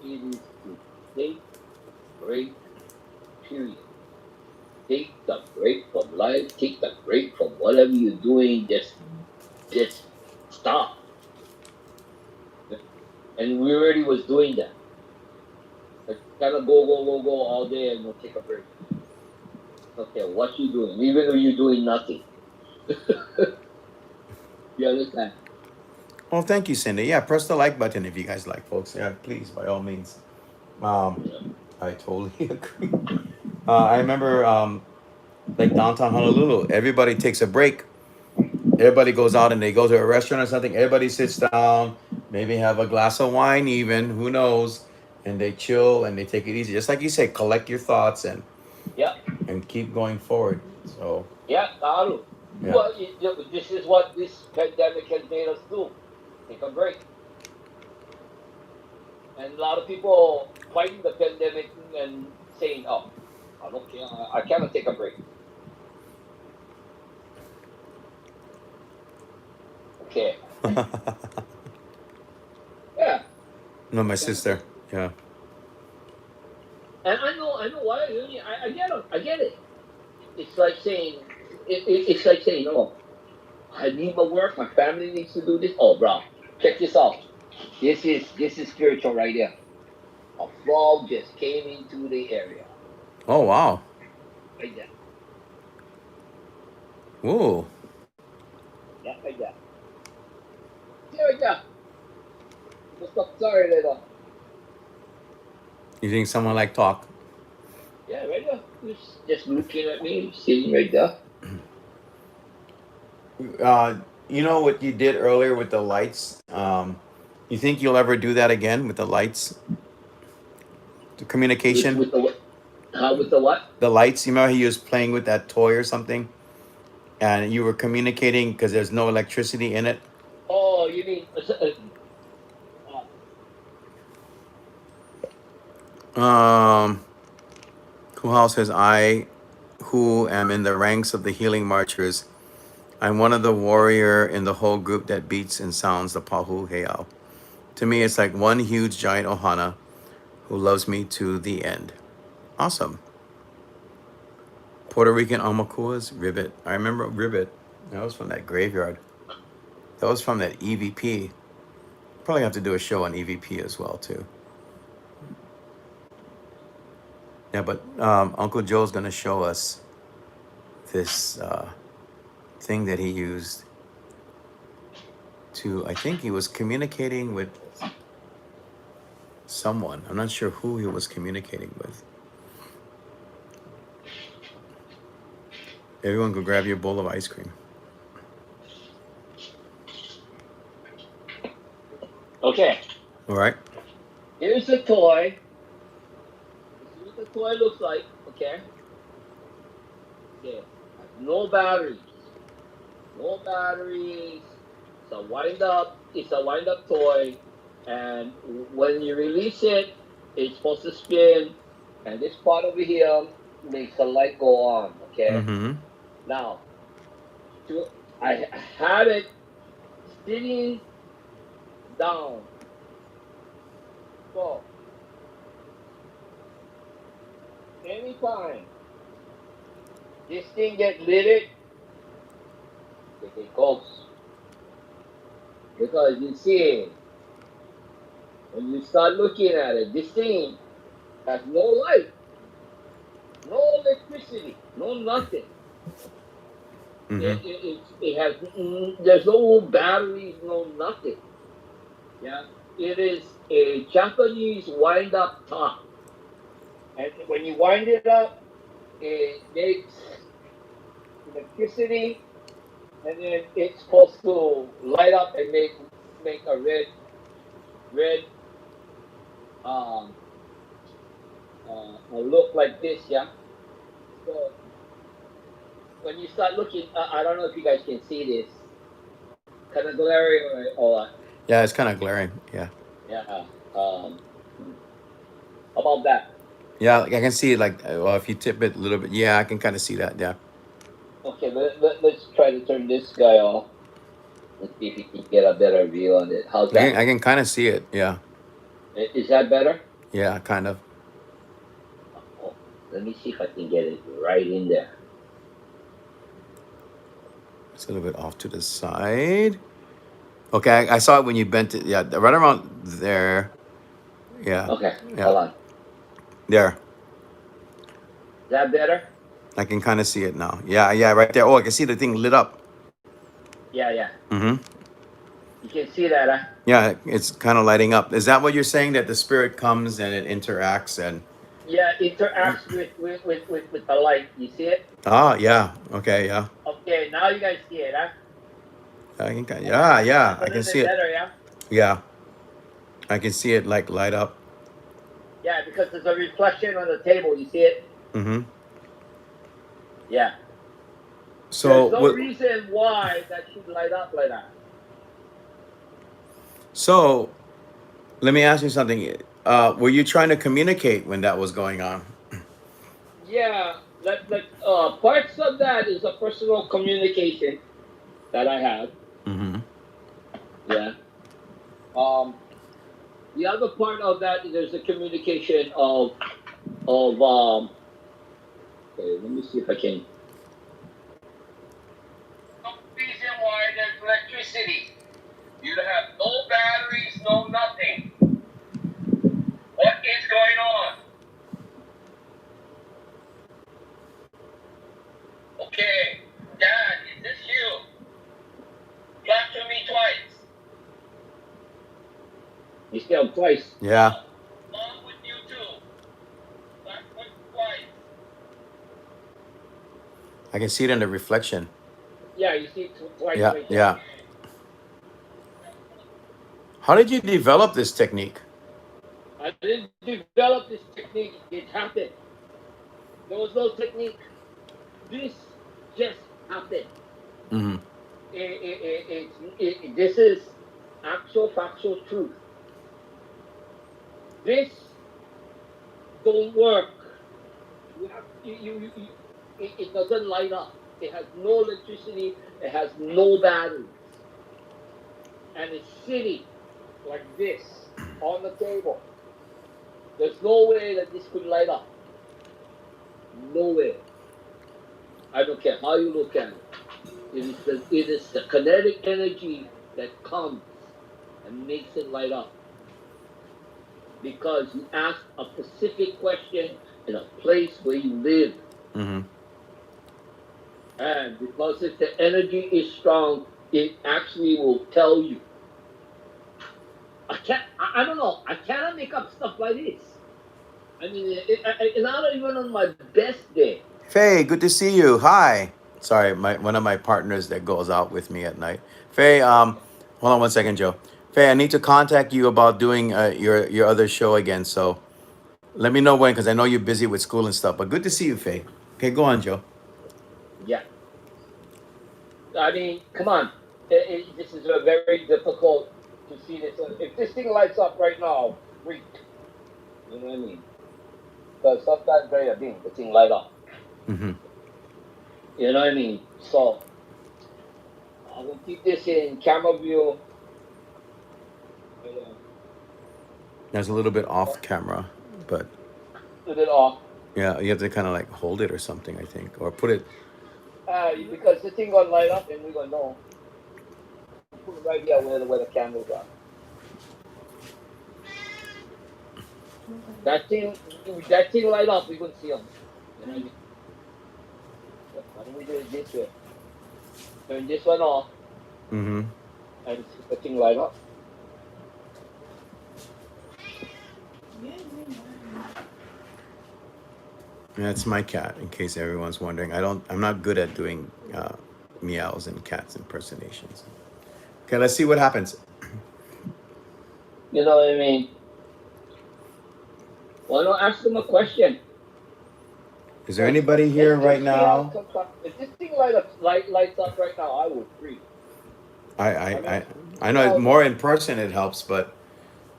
It is to take break. Period. Take the break from life. Take the break from whatever you're doing. Just stop. And we already was doing that. Like, kind of go all day and we'll take a break. Okay, what you doing? Even though you're doing nothing. You understand?
Well, thank you, Cindy. Yeah, press the like button if you guys like, folks. Yeah, please, by all means. Um, I totally agree. I remember, like downtown Honolulu, everybody takes a break. Everybody goes out and they go to a restaurant or something. Everybody sits down, maybe have a glass of wine, even who knows, and they chill and they take it easy. Just like you say, collect your thoughts
Yeah,
and keep going forward. So
yeah, Karu.
yeah.
Well, this is what this pandemic has made us do. Take a break. And a lot of people fighting the pandemic and saying, oh, I don't care. I cannot take a break. Okay. Yeah,
No, my
I cannot take
sister.
a break.
Yeah.
And I know why. I get it. I get it. It's like saying, it's like saying, oh, I need my work. My family needs to do this. Oh, bro, check this out. This is spiritual right here. A frog just came into the area.
Oh wow.
Right there.
Ooh.
Yeah, right there. Yeah, right there. Just stop sorry later.
You think someone like talk?
Yeah, right there. Just looking at me, sitting right there.
Uh, you know what you did earlier with the lights? You think you'll ever do that again with the lights? The communication?
With the what? How with the what?
The lights. You remember he was playing with that toy or something, and you were communicating because there's no electricity in it.
Oh, you mean
Um, who else says I, who am in the ranks of the healing marchers? I'm one of the warrior in the whole group that beats and sounds the pahu heiau. To me, it's like one huge giant ohana who loves me to the end. Awesome. Puerto Rican Amakuas, Ribbit. I remember Ribbit. That was from that graveyard. That was from that EVP. Probably have to do a show on EVP as well too. Yeah, but Uncle Joe's gonna show us this thing that he used to. I think he was communicating with someone. I'm not sure who he was communicating with. Everyone go grab your bowl of ice cream.
okay.
All right.
Here's a toy. This is what the toy looks like. Okay. Okay. No batteries. No batteries. It's a wind up. It's a wind up toy, and when you release it, it's supposed to spin, and this part over here makes the light go on. Okay.
Mm-hmm.
Now, I had it sitting down. So anytime this thing get lit, it goes. Because you see, when you start looking at it, this thing has no light, no electricity, no nothing.
Mm-hmm.
It has, there's no batteries, no nothing. Yeah, it is a Japanese wind up top. And when you wind it up, it makes electricity, and then it's supposed to light up and make a red um a look like this, yeah. So when you start looking, I don't know if you guys can see this, kind of glaring or
Yeah, it's kind of glaring. Yeah.
yeah. Um, about that.
Yeah, like I can see it. Like, well, if you tip it a little bit, yeah, I can kind of see that. Yeah.
Okay, let's try to turn this guy off. Let's see if we can get a better view on it. How's
I can,
that?
I can kind of see it. Yeah.
Is that better?
Yeah, kind of.
Oh, let me see if I can get it right in there.
It's a little bit off to the side. Okay, I saw it when you bent it. Yeah, right around there. Yeah.
Okay,
Yeah.
hold on.
There.
Is that better?
I can kind of see it now. Yeah, yeah, right there. Oh, I can see the thing lit up.
Yeah, yeah.
Mm-hmm.
You can see that, huh?
Yeah, it's kind of lighting up. Is that what you're saying? That the spirit comes and it interacts and
Yeah, interacts with the light. You see it?
yeah. Okay, yeah.
Okay, now you guys see it, huh?
I can yeah, yeah.
That's a
I can
little
see
bit
it.
better, yeah?
Yeah. I can see it like light up.
Yeah, because there's a reflection on the table. You see it?
Mm-hmm.
Yeah.
So
There's no reason why that should light up like that.
so let me ask you something. Were you trying to communicate when that was going on?
Yeah, parts of that is a personal communication that I have.
Mm-hmm.
Yeah. The other part of that there's a communication of. Okay, let me see if I can. No reason why there's electricity. You have no batteries, no nothing. What is going on? Okay, Dad, is this you? Talk to me twice. You see him twice?
Yeah.
Along with you too. Talk twice.
I can see it in the reflection.
Yeah, you see it twice
Yeah,
right there.
yeah. How did you develop this technique?
I didn't develop this technique. It happened. There was no technique. This just happened.
Mm-hmm.
This is actual factual truth. This don't work. You have it doesn't light up. It has no electricity. It has no batteries, and it's sitting like this on the table. There's no way that this could light up. No way. I don't care how you look at it. It is the kinetic energy that comes and makes it light up. Because you ask a specific question in a place where you live.
Mm-hmm.
And because if the energy is strong, it actually will tell you. I don't know. I cannot make up stuff like this. I mean, it's not even on my best day.
Faye, good to see you. Hi. Sorry, one of my partners that goes out with me at night. Faye, hold on one second, Joe. Faye, I need to contact you about doing your other show again. So let me know when, because I know you're busy with school and stuff. But good to see you, Faye. Okay, go on, Joe.
Yeah. I mean, come on. This is a very difficult to see this. If this thing lights up right now, freak. You know what I mean? Because sometimes very big, the thing light up.
Mm-hmm.
You know what I mean? So I will keep this in camera view.
That's a little bit off camera, but
Put it off.
yeah, you have to kind of like hold it or something, I think, or put it.
Because the thing gonna light up and we're gonna know. Put it right here where the candles are. That thing light up, we're gonna see them. You know what I mean? Why don't we do it this way? Turn this one off
Mm-hmm.
and see the thing light up.
That's my cat, in case everyone's wondering. I'm not good at doing meows and cats impersonations. Okay, let's see what happens.
You know what I mean? Why not ask them a question?
Is there anybody here right now?
If this thing lights up right now, I would freak.
I know more in person it helps, but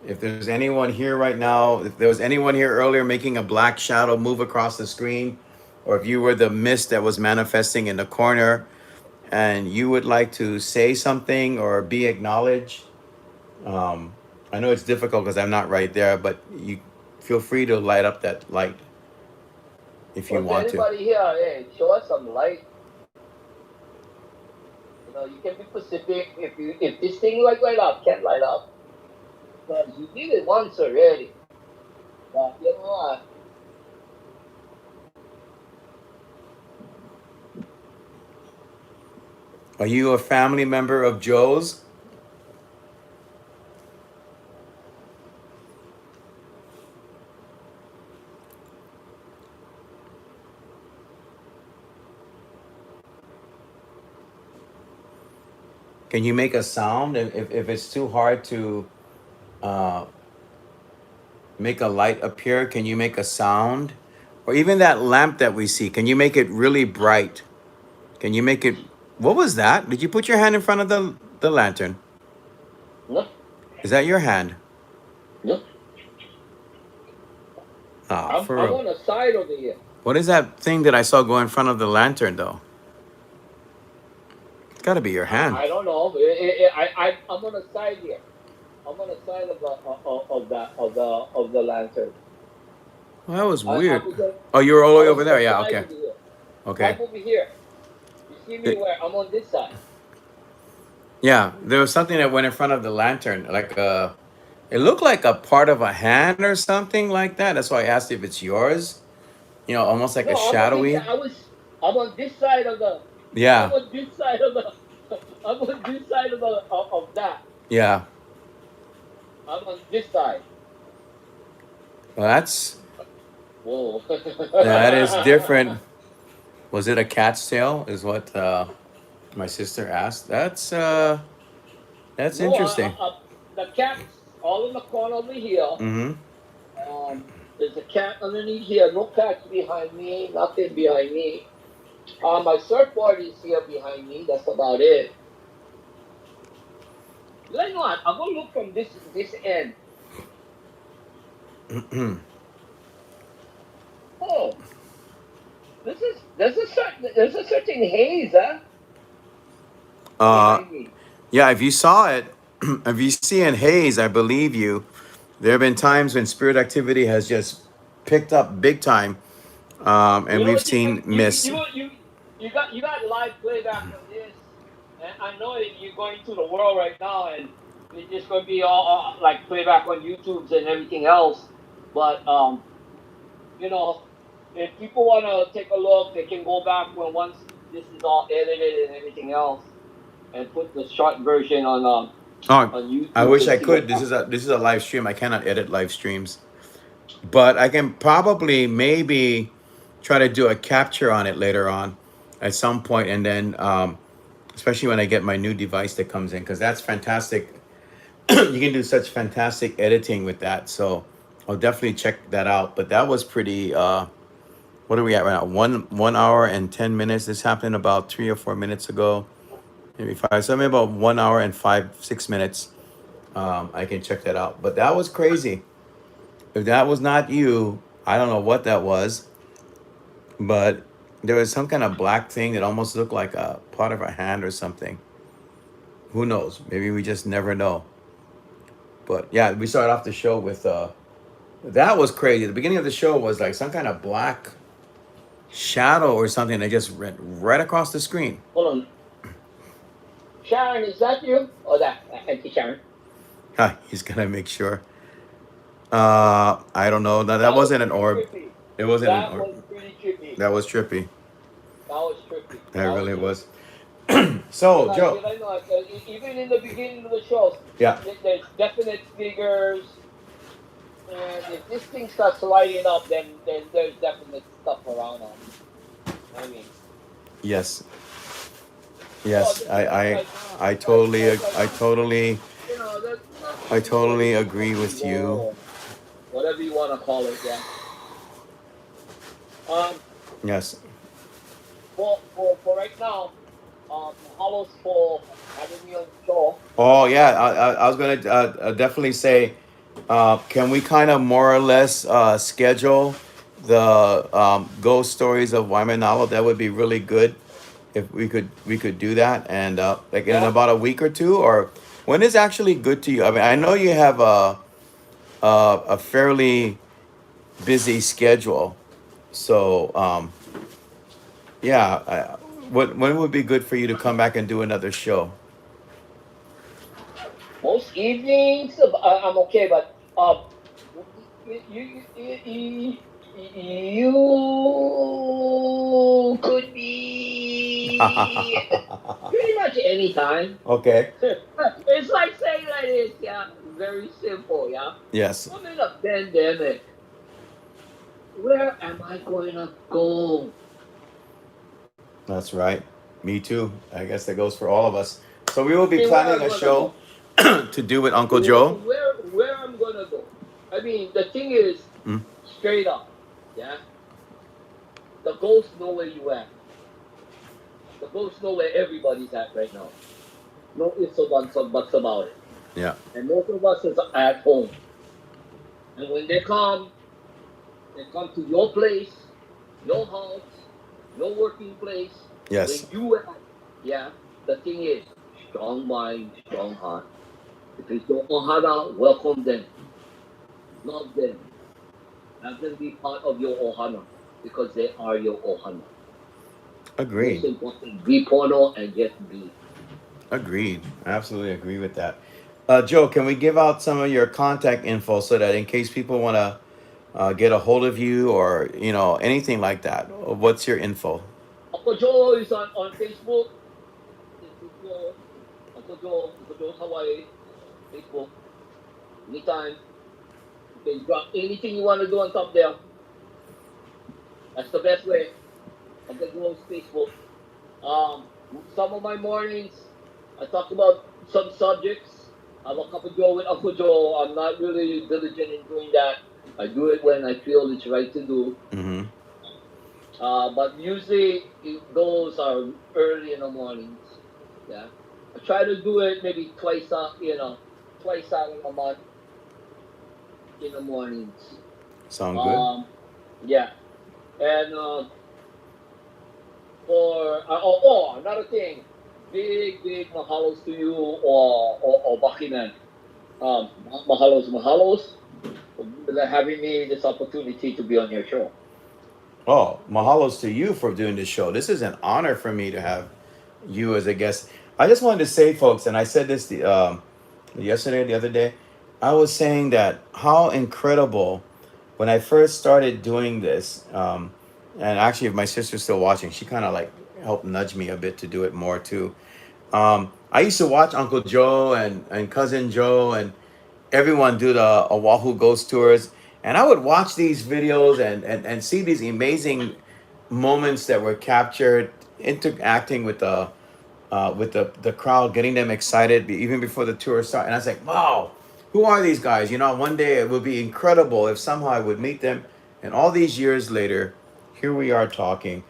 if there's anyone here right now, if there was anyone here earlier making a black shadow move across the screen, or if you were the mist that was manifesting in the corner and you would like to say something or be acknowledged, I know it's difficult because I'm not right there, but you feel free to light up that light if you want to.
Anybody here, hey, show us some light. You know, you can be specific. If this thing light up, can't light up. Because you did it once already. But you know what?
Are you a family member of Joe's? Can you make a sound if it's too hard to uh, make a light appear? Can you make a sound? Or even that lamp that we see, can you make it really bright? Can you make it? What was that? Did you put your hand in front of the lantern?
No,
Is that your hand?
no.
Ah, for
I'm
real.
on the side over here.
What is that thing that I saw go in front of the lantern though? It's got to be your hand.
I don't know. I'm on the side here. I'm on the side of the lantern.
Well, that was
I
weird.
was on,
Oh, you were all the
I
way
was
over
on
there.
the
Yeah.
side
Okay.
over here.
Okay.
Right over here. You see me where I'm on this side.
Yeah, there was something that went in front of the lantern, like it looked like a part of a hand or something like that. That's why I asked if it's yours. You know, almost like
No,
a
I'm on this.
shadowy.
I'm on this side of the. I'm
Yeah,
on this side of the. I'm on this side of that.
yeah.
I'm on this side.
Well,
Whoa.
that is different. Was it a cat's tail? Is what my sister asked. That's
No,
interesting.
the cat's all in the corner over here.
Mm-hmm.
Um, There's a cat underneath here. No cats behind me. Nothing behind me. My surfboard is here behind me. That's about it. You know what? I'm gonna look from this end. Oh, there's a certain haze, huh?
uh,
Behind me.
yeah, if you saw it, if you see in haze, I believe you. There have been times when spirit activity has just picked up big time, and
You know
we've
what?
seen mist.
You got live playback on this, and I know that you're going through the world right now, and it's just going to be all like playback on YouTube's and everything else. But you know, if people want to take a look, they can go back when once this is all edited and everything else, and put the short version
Oh,
on
I
YouTube
wish
and
I
see what
could.
happens.
This is a live stream. I cannot edit live streams, but I can probably maybe try to do a capture on it later on at some point, and then especially when I get my new device that comes in, because that's fantastic. You can do such fantastic editing with that. So I'll definitely check that out. But that was pretty. What are we at right now? 1 hour and 10 minutes. This happened about 3 or 4 minutes ago, maybe five. So maybe about 1 hour and 5, 6 minutes. I can check that out. But that was crazy. If that was not you, I don't know what that was. But there was some kind of black thing that almost looked like a part of a hand or something. Who knows? Maybe we just never know. But yeah, we started off the show with that was crazy. The beginning of the show was like some kind of black shadow or something that just went right across the screen.
Hold on, Sharon, is that you or that Auntie Sharon?
He's gonna make sure. I don't know. No, that
That was
wasn't an
pretty
orb.
trippy.
It wasn't an
That
orb.
was pretty trippy.
That was trippy.
That was trippy.
That
That was
really
trippy.
was. So, Joe.
Did I know? Even in the beginning of the show,
Yeah.
there's definite figures, and if this thing starts lighting up, then there's definite stuff around on it. I mean,
Yes.
well,
Yes.
that's
I
that's
totally.
that's like that's
I
nothing
totally
really
agree with you.
unusual, whatever you want to call it. Yeah. Um.
Yes.
For right now, Hollows for having me on the show.
Oh yeah. I was gonna definitely say, can we kind of more or less schedule the ghost stories of Waimanalo? That would be really good if we could do that, and like in
Yeah.
about a week or two, or when is actually good to you? I mean, I know you have a fairly busy schedule, so yeah. When would be good for you to come back and do another show?
Most evenings, I'm okay, but you could be pretty much any time.
Okay.
It's like saying like this, yeah. Very simple, yeah.
Yes,
I'm in a pandemic. Where am I going to go?
that's right. Me too. I guess that goes for all of us. So we will
I
be
mean, where
planning
I'm
a
going to
show
go?
to do with Uncle Joe.
Where I'm going to go? I mean, the thing is,
Mm.
straight up, yeah. The ghosts know where you at. The ghosts know where everybody's at right now. No ifs or buts about it.
Yeah.
And most of us is at home. And when they come to your place, your house, your working place, where
Yes.
you at. Yeah. The thing is, strong mind, strong heart. If it's your ohana, welcome them. Love them. Have them be part of your ohana. Because they are your ohana. Most
Agreed.
important, be pono and just be.
Agreed. I absolutely agree with that. Joe, can we give out some of your contact info so that in case people want to get a hold of you or anything like that? What's your info?
Uncle Joe is on Facebook. Facebook Joe. Uncle Joe's Hawaii. Facebook. Anytime. You can drop anything you want to do on top there. That's the best way. Uncle Joe's Facebook. Um, some of my mornings, I talk about some subjects. I have a cup of Joe with Uncle Joe. I'm not really diligent in doing that. I do it when I feel it's right to do.
Mm-hmm.
But usually those are early in the mornings. Yeah, I try to do it maybe twice out of a month in the mornings.
Sound good?
Um, yeah, and another thing, big mahalos to you or Bakiman. Mahalos for having me this opportunity to be on your show.
Oh, mahalos to you for doing this show. This is an honor for me to have you as a guest. I just wanted to say, folks, and I said this yesterday, the other day. I was saying that how incredible when I first started doing this. And actually, if my sister's still watching, she kind of like helped nudge me a bit to do it more too. I used to watch Uncle Joe and Cousin Joe and everyone do the Oahu ghost tours. And I would watch these videos and see these amazing moments that were captured, interacting with the crowd, getting them excited even before the tour started. And I was like, wow, who are these guys? One day it would be incredible if somehow I would meet them. And all these years later, here we are talking.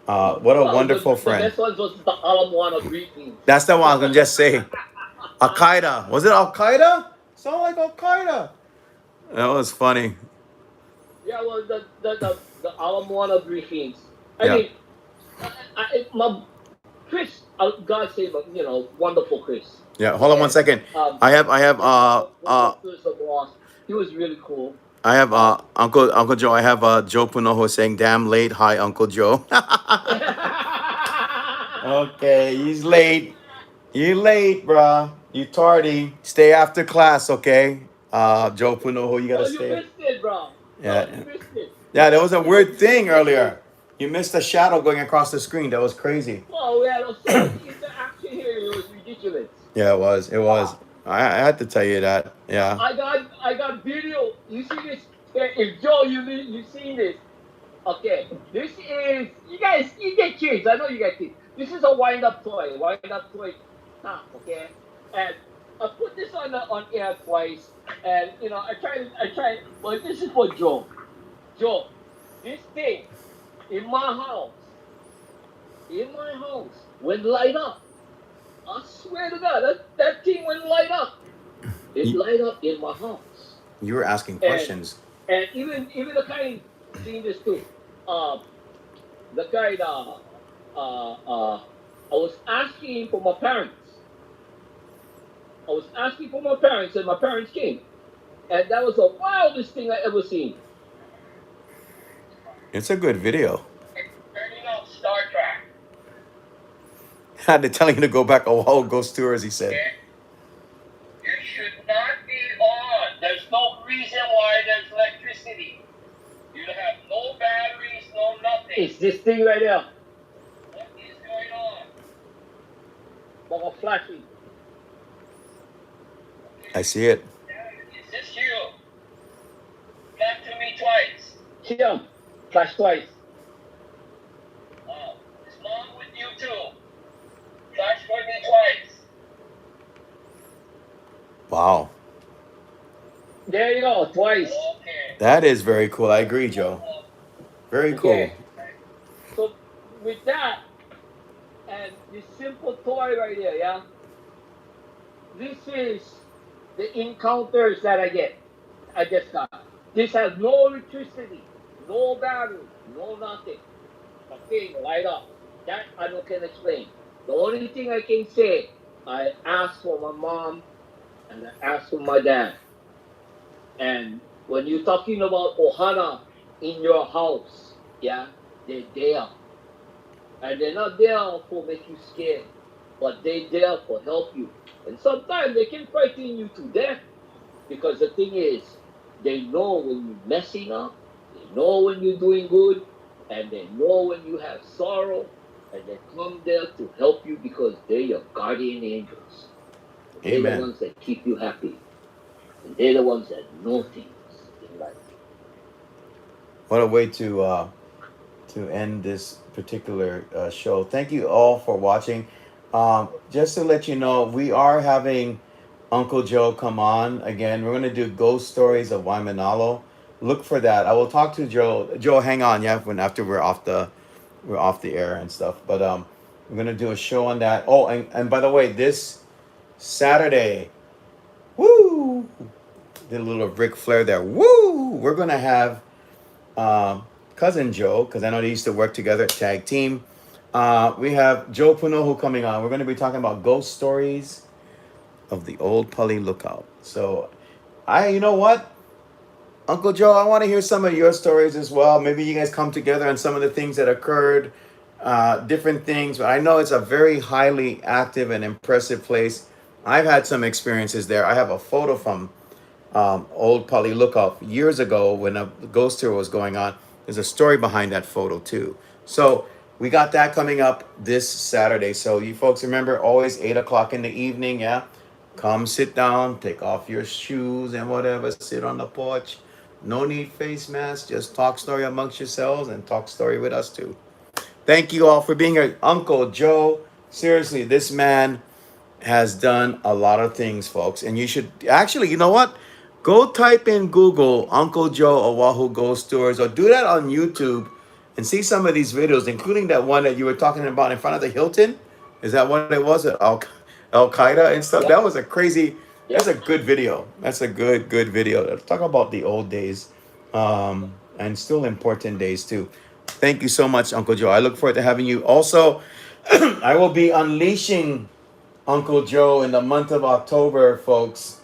What a
Well,
wonderful
the
friend.
best ones was the Alamoana greetings.
That's the one I was gonna just say. Al Qaeda. Was it Al Qaeda? Sound like Al Qaeda. That was funny.
Yeah, well, the Alamoana briefings. I
Yeah.
mean, my Chris, God save him, wonderful Chris.
Yeah. Hold on one
And
second. I have
one of the first of lost. He was really cool.
I have
Um,
Uncle Joe. I have Joe Punoho saying, "Damn late, hi Uncle Joe." Okay, he's late. You late, bruh. You tardy. Stay after class, okay? Joe Punoho, you gotta
oh, you
stay.
missed it, bro. Bro,
Yeah.
you missed it.
Yeah, there was a
Because
weird thing earlier. You missed a shadow going across the screen. That was crazy.
well, we had so much interaction here. It was ridiculous.
Yeah, it was. It was. I had to tell you that. Yeah.
I got video. You see this? If Joe, you seen this? Okay, this is you get kids. I know you get kids. This is a wind up toy top. Okay, and I put this on air twice, and I tried. Well, this is for Joe. Joe, this thing in my house, when light up. I swear to God, that thing went light up. It
You,
light up in my house.
you were asking
And
questions.
and even the kind seen this too. Um, the kind I was asking for my parents. And my parents came. And that was the wildest thing I ever seen.
It's a good video.
Turning on Star Trek.
I had to tell him to go back a whole ghost tour, as he said.
Okay? You should not be on. There's no reason why there's electricity. You have no batteries, no nothing. It's this thing right there. What is going on? Like a flashing.
I see it.
Is this you? Flash to me twice. Yeah. Flash twice. Oh, is mom with you too? Flash for me twice.
Wow.
There you go, twice. Okay.
That is very cool. I agree, Joe. Very cool.
Okay. So with that and this simple toy right here, yeah. This is the encounters that I get. I just got. This has no electricity, no battery, no nothing. The thing light up. That I don't can explain. The only thing I can say, I asked for my mom and I asked for my dad. And when you're talking about ohana in your house, yeah, they're there. And they're not there for make you scared, but they're there for help you. And sometimes they can frighten you to death because the thing is, they know when you're messing up, they know when you're doing good, and they know when you have sorrow, and they come there to help you because they're your guardian angels. They're
Amen.
the ones that keep you happy. And they're the ones that know things in life.
What a way to end this particular show. Thank you all for watching. Just to let you know, we are having Uncle Joe come on again. We're going to do ghost stories of Waimanalo. look for that. I will talk to Joe. Joe, hang on, yeah, when after we're off the air and stuff. But we're gonna do a show on that. Oh, and by the way, this Saturday, woo, did a little Ric Flair there. Woo, we're gonna have cousin Joe, because I know they used to work together, tag team. We have Joe Punohu coming on. We're going to be talking about ghost stories of the old Pali Lookout. So, you know what, Uncle Joe, I want to hear some of your stories as well. Maybe you guys come together on some of the things that occurred, different things. But I know it's a very highly active and impressive place. I've had some experiences there. I have a photo from Old Pali Lookout years ago when a ghost tour was going on. There's a story behind that photo too. So we got that coming up this Saturday. So you folks remember, always 8 o'clock in the evening. Yeah, come sit down, take off your shoes and whatever, sit on the porch. No need face mask. Just talk story amongst yourselves and talk story with us too. Thank you all for being here, Uncle Joe. Seriously, this man has done a lot of things, folks. And you should actually, you know what? Go type in Google Uncle Joe Oahu Ghost Tours, or do that on YouTube and see some of these videos, including that one that you were talking about in front of the Hilton. Is that what it was? Al Qaeda and stuff.
Yeah,
That was a crazy. That's
yeah.
a good video. That's a good video. Talk about the old days, and still important days too. Thank you so much, Uncle Joe. I look forward to having you. Also, I will be unleashing Uncle Joe in the month of October, folks.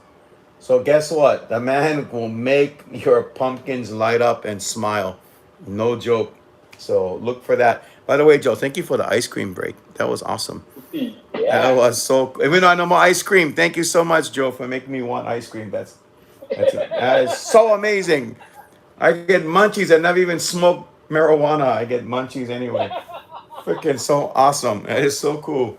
So guess what? The man will make your pumpkins light up and smile. No joke. So look for that. By the way, Joe, thank you for the ice cream break. That was awesome. That
Yeah.
was so. Even though I know more ice cream, thank you so much, Joe, for making me want ice cream. That is so amazing. I get munchies. I never even smoked marijuana. I get munchies anyway. Freaking so awesome. It is so cool.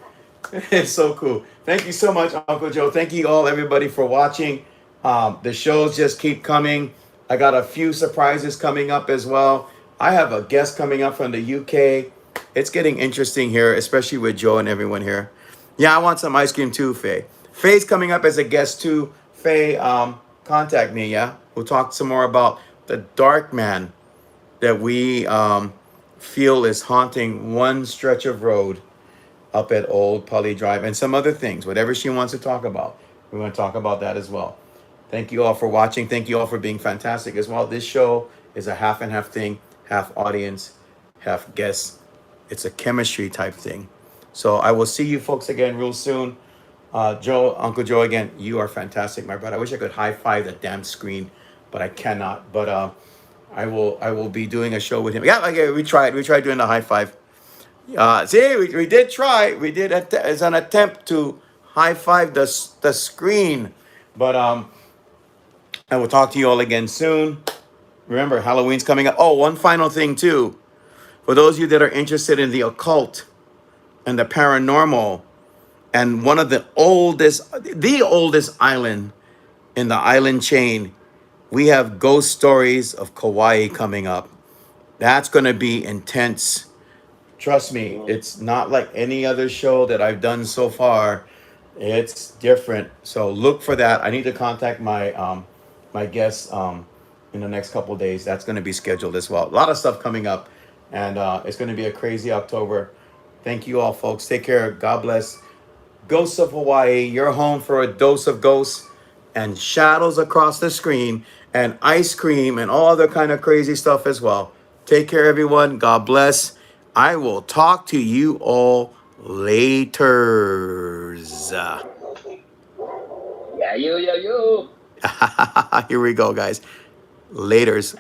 It's so cool. Thank you so much, Uncle Joe. Thank you all, everybody, for watching. The shows just keep coming. I got a few surprises coming up as well. I have a guest coming up from the UK. It's getting interesting here, especially with Joe and everyone here. Yeah, I want some ice cream too, Faye. Faye's coming up as a guest too. Faye, contact me, yeah? We'll talk some more about the dark man that we feel is haunting one stretch of road up at Old Pali Drive, and some other things, whatever she wants to talk about. We're going to talk about that as well. Thank you all for watching. Thank you all for being fantastic as well. This show is a half and half thing, half audience, half guests. It's a chemistry type thing. So I will see you folks again real soon. Joe, Uncle Joe, again, you are fantastic, my brother. I wish I could high five the damn screen, but I cannot. But I will be doing a show with him. Yeah, okay, we tried. We tried doing the high five. See, we did try. We did as an attempt to high five the screen, but I will talk to you all again soon. Remember, Halloween's coming up. Oh, one final thing too, for those of you that are interested in the occult and the paranormal, and one of the oldest island in the island chain, we have Ghost Stories of Kauai coming up. That's going to be intense. Trust me,
Mm.
it's not like any other show that I've done so far. It's different. So look for that. I need to contact my guests in the next couple of days. That's going to be scheduled as well. A lot of stuff coming up, and it's going to be a crazy October. Thank you all, folks. Take care. God bless. Ghosts of Hawaii, your home for a dose of ghosts and shadows across the screen and ice cream and all other kind of crazy stuff as well. Take care, everyone. God bless. I will talk to you all later.
Yeah, you.
Here we go, guys. Laters.